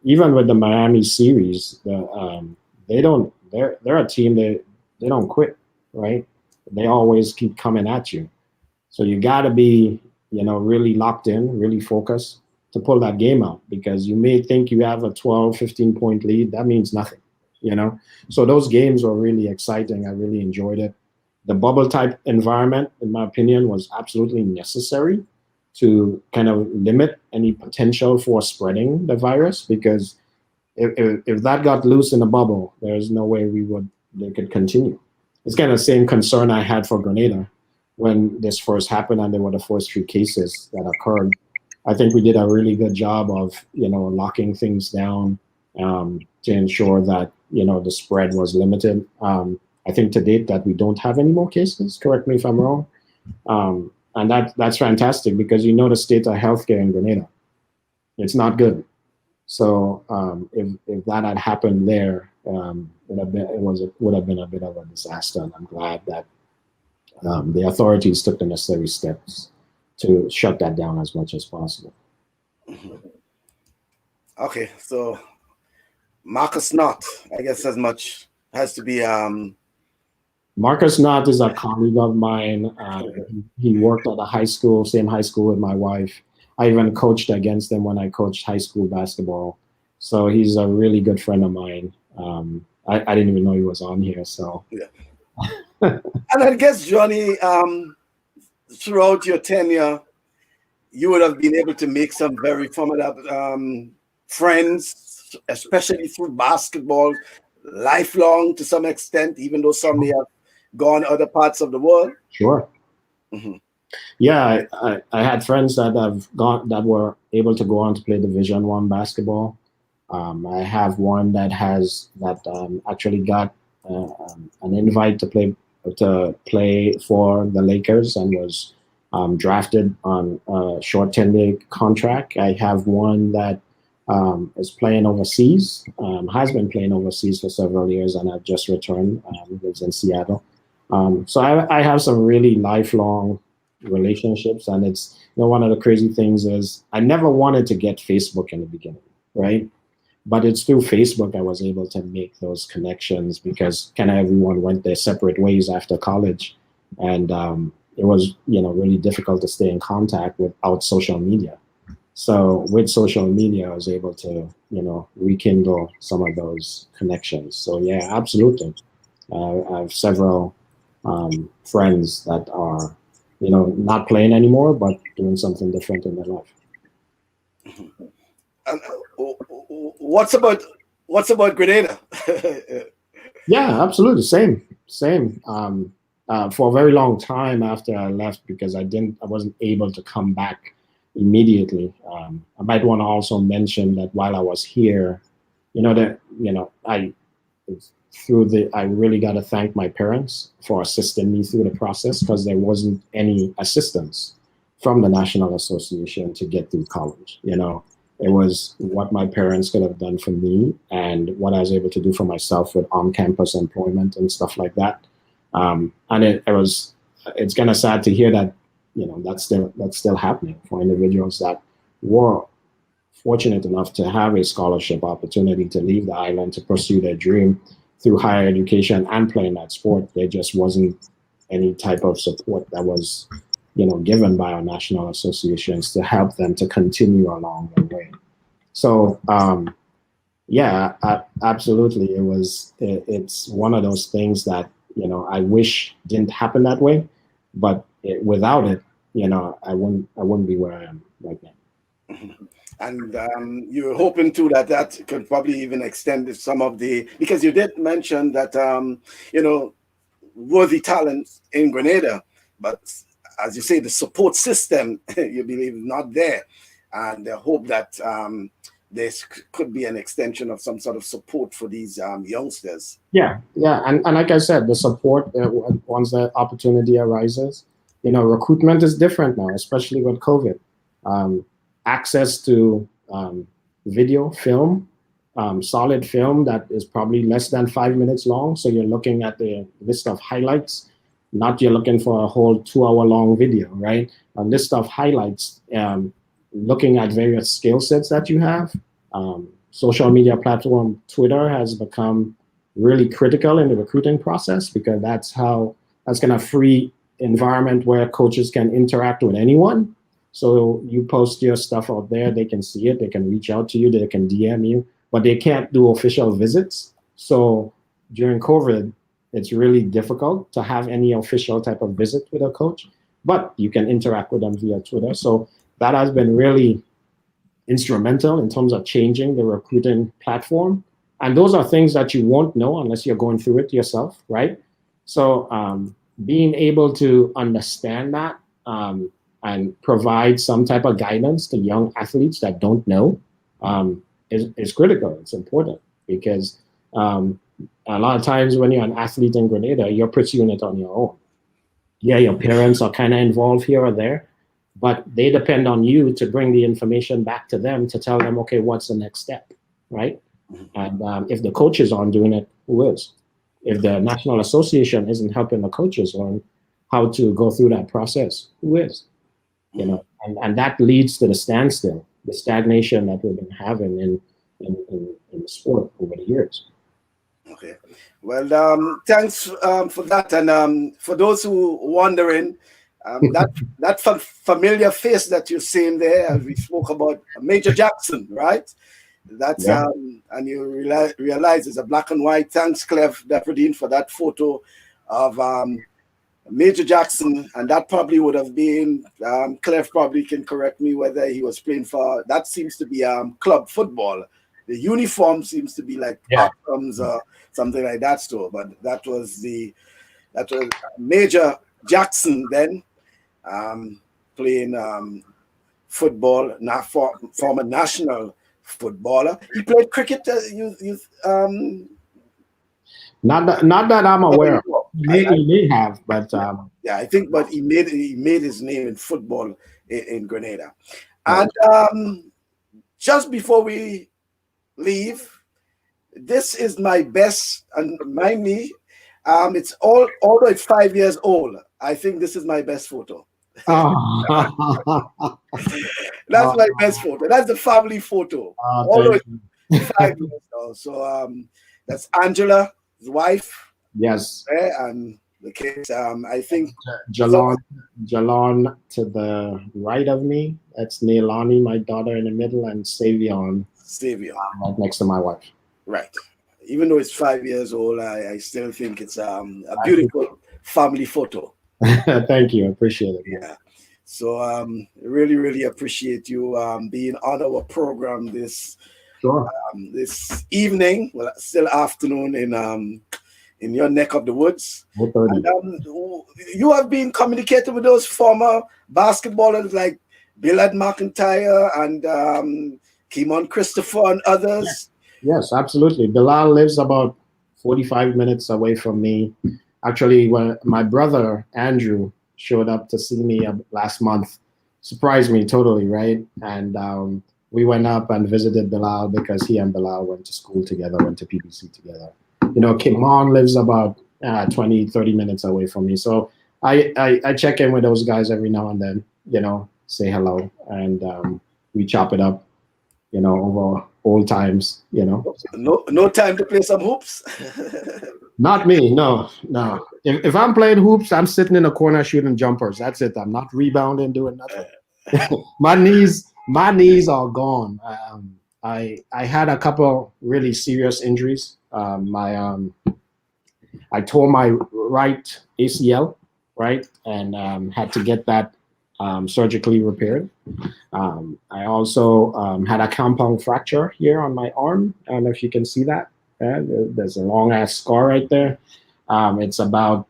even with the Miami series, they're a team that they don't quit, right? They always keep coming at you. So you got to be, really locked in, really focused to pull that game out, because you may think you have a 12, 15 point lead. That means nothing, you know? So those games were really exciting. I really enjoyed it. The bubble type environment, in my opinion, was absolutely necessary to kind of limit any potential for spreading the virus, because if that got loose in a bubble, there's no way they could continue. It's kind of the same concern I had for Grenada when this first happened and there were the first few cases that occurred. I think we did a really good job of, locking things down to ensure that, the spread was limited. I think to date that we don't have any more cases. Correct me if I'm wrong. And that's fantastic, because the state of healthcare in Grenada, it's not good. So if that had happened there, it would have been a bit of a disaster. And I'm glad that the authorities took the necessary steps to shut that down as much as possible. Mm-hmm. Okay, so Marcus Knott, I guess as much has to be. Marcus Knott is a colleague of mine. He worked at same high school with my wife. I even coached against him when I coached high school basketball. So he's a really good friend of mine. I didn't even know he was on here. So yeah. And I guess, Johnny, throughout your tenure, you would have been able to make some very formidable friends, especially through basketball, lifelong to some extent, even though some may have gone other parts of the world. Sure. Mm-hmm. Yeah, I had friends that were able to go on to play Division I basketball. I have one that actually got an invite to play for the Lakers and was drafted on a short 10-day contract. I have one that is playing overseas, has been playing overseas for several years, and I've just returned. Lives in Seattle. So I have some really lifelong relationships, and it's one of the crazy things is I never wanted to get Facebook in the beginning, right? But it's through Facebook I was able to make those connections, because kind of everyone went their separate ways after college, and it was really difficult to stay in contact without social media. So with social media, I was able to rekindle some of those connections. So yeah, absolutely. I have several friends that are not playing anymore, but doing something different in their life. What's about Grenada? Yeah, absolutely. Same. For a very long time after I left, because I wasn't able to come back immediately. I might want to also mention that while I was here, I really got to thank my parents for assisting me through the process, because there wasn't any assistance from the National Association to get through college. It was what my parents could have done for me and what I was able to do for myself with on-campus employment and stuff like that. And it's kind of sad to hear that, that's still happening for individuals that were fortunate enough to have a scholarship opportunity to leave the island to pursue their dream through higher education and playing that sport. There just wasn't any type of support that was given by our national associations to help them to continue along their way. So, yeah, absolutely. It's one of those things that, I wish didn't happen that way, but without it, I wouldn't be where I am right now. And you're hoping too that could probably even extend to some of the, because you did mention that you know, worthy talents in Grenada, but as you say, the support system you believe is not there, and the hope that could be an extension of some sort of support for these youngsters. Yeah, and like I said, the support once the opportunity arises, recruitment is different now, especially with COVID. Um, Access to video, film, solid film that is probably less than 5 minutes long. So you're looking at the list of highlights, not you're looking for a whole 2 hour long video, right? A list of highlights, looking at various skill sets that you have. Social media platform Twitter has become really critical in the recruiting process because that's kind of free environment where coaches can interact with anyone. So you post your stuff out there, they can see it, they can reach out to you, they can DM you, but they can't do official visits. So during COVID, it's really difficult to have any official type of visit with a coach, but you can interact with them via Twitter. So that has been really instrumental in terms of changing the recruiting platform. And those are things that you won't know unless you're going through it yourself, right? So being able to understand that and provide some type of guidance to young athletes that don't know is critical. It's important because a lot of times when you're an athlete in Grenada, you're pursuing it on your own. Yeah, your parents are kind of involved here or there, but they depend on you to bring the information back to them to tell them, okay, what's the next step, right? And if the coaches aren't doing it, who is? If the National Association isn't helping the coaches on how to go through that process, who is? And that leads to the standstill, the stagnation that we've been having in the sport over the years. Okay. Well, thanks for that. And for those who are wondering, that familiar face that you're seeing there, as we spoke about Major Jackson, right? That's Yeah. And you realize it's a black and white. Thanks, Clef Depredine, for that photo of Major Jackson, and that probably would have been Clef probably can correct me whether he was playing for. That seems to be club football. The uniform seems to be like Arkhams or something like that. So, but that was Major Jackson then playing football, not former national footballer. He played cricket. Not that I'm aware of. He may have, but yeah, I think, but he made his name in football in Grenada. Right. And just before we leave, this is my best, and mind me, it's although it's 5 years old, I think this is my best photo. That's my best photo. That's the family photo. Although it's 5 years old. So that's Angela's wife. Yes. And the kids, I think Jalon to the right of me. That's Neilani, my daughter, in the middle, and Savion right next to my wife. Right. Even though it's 5 years old, I still think it's a beautiful family photo. Thank you. I appreciate it. Yeah. So really, really appreciate you being on our program this evening. Well, still afternoon in your neck of the woods. And, you have been communicating with those former basketballers like Billard McIntyre and Kimon Christopher and others. Yes, absolutely. Bilal lives about 45 minutes away from me. Actually, when my brother Andrew showed up to see me last month, surprised me totally, right? And we went up and visited Bilal because he and Bilal went to school together, went to PBC together. Kimon lives about 20, 30 minutes away from me. So I check in with those guys every now and then, say hello, and we chop it up, over old times, No time to play some hoops? Not me, no. If I'm playing hoops, I'm sitting in a corner shooting jumpers. That's it. I'm not rebounding, doing nothing. My knees are gone. I had a couple really serious injuries. I tore my right ACL, right, and had to get that surgically repaired. I also had a compound fracture here on my arm. I don't know if you can see that. There's a long ass scar right there. It's about,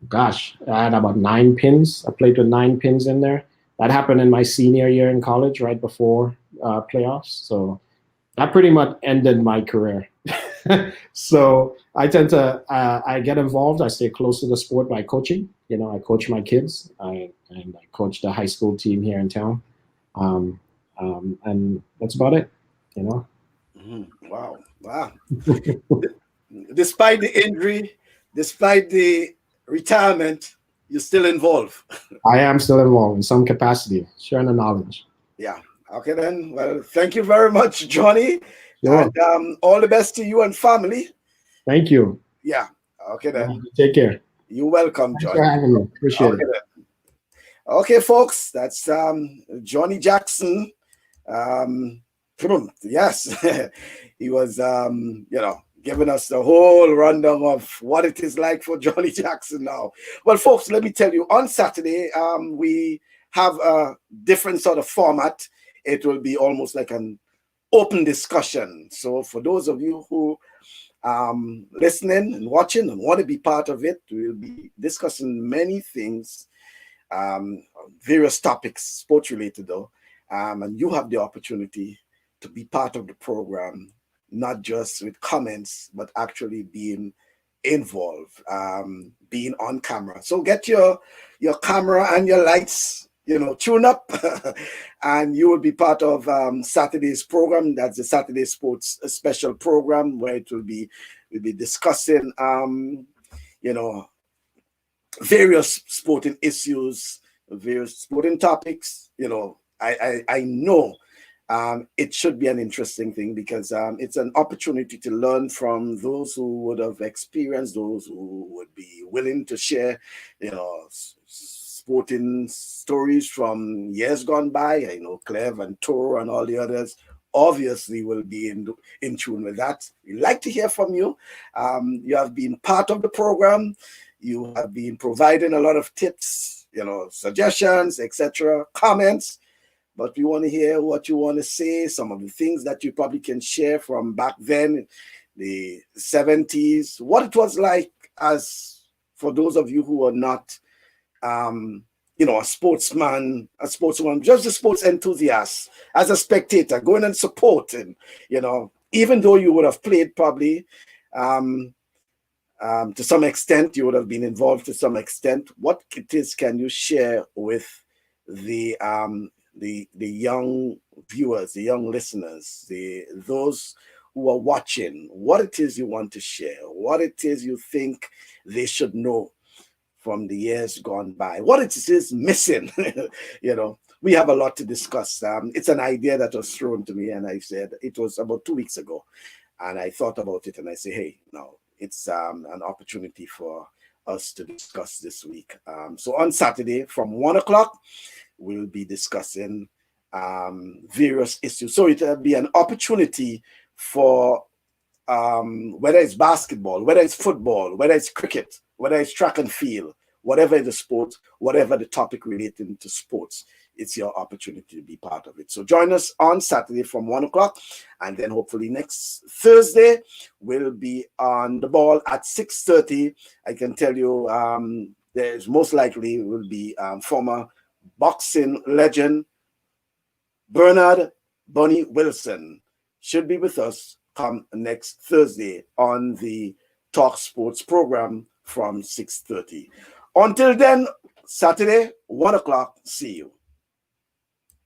gosh, I had about 9 pins. I played with 9 pins in there. That happened in my senior year in college, right before playoffs. So that pretty much ended my career. So I tend to, I get involved. I stay close to the sport by coaching. You know, I coach my kids, and I coach the high school team here in town. And that's about it, you know. Wow. Wow. Despite the injury, despite the retirement, you're still involved. I am still involved in some capacity, sharing the knowledge. Yeah. Okay then. Well, thank you very much, Johnny, Sure. and all the best to you and family. Thank you. Yeah. Okay then. Take care. You're welcome, Thanks for Johnny. having me. Appreciate Okay it. then. Okay, folks. That's Johnnie Jackson. Yes, he was giving us the whole rundown of what it is like for Johnnie Jackson now. Well, folks, let me tell you, on Saturday we have a different sort of format. It will be almost like an open discussion. So for those of you who listening and watching and want to be part of it, we'll be discussing many things, various topics, sports related though, and you have the opportunity to be part of the program, not just with comments, but actually being involved, being on camera. So get your camera and your lights, tune up, and you will be part of Saturday's program. That's the Saturday Sports special program where we'll be discussing, various sporting issues, various sporting topics. I know it should be an interesting thing because it's an opportunity to learn from those who would have experienced, those who would be willing to share, sporting stories from years gone by. I know Clev and Toro and all the others obviously will be in tune with that. We'd like to hear from you. You have been part of the program. You have been providing a lot of tips, suggestions, etc., comments. But we want to hear what you want to say, some of the things that you probably can share from back then, the 70s, what it was like as for those of you who are not, a sportsman, just a sports enthusiast, as a spectator, going and supporting, even though you would have played probably, to some extent, you would have been involved to some extent. What it is can you share with the young viewers, the young listeners, those who are watching? What it is you want to share? What it is you think they should know from the years gone by? What it is missing? We have a lot to discuss. It's an idea that was thrown to me, and I said it was about 2 weeks ago, and I thought about it, and I say, hey, no. It's an opportunity for us to discuss this week. So on Saturday from 1 o'clock, we'll be discussing various issues. So it'll be an opportunity for whether it's basketball, whether it's football, whether it's cricket, whether it's track and field, whatever the sport, whatever the topic relating to sports, it's your opportunity to be part of it. So join us on Saturday from 1 o'clock. And then hopefully next Thursday, we'll be on the ball at 6:30. I can tell you there's most likely will be former boxing legend Bernard Bunny Wilson should be with us come next Thursday on the Talk Sports program from 6:30. Until then, Saturday, 1 o'clock. See you.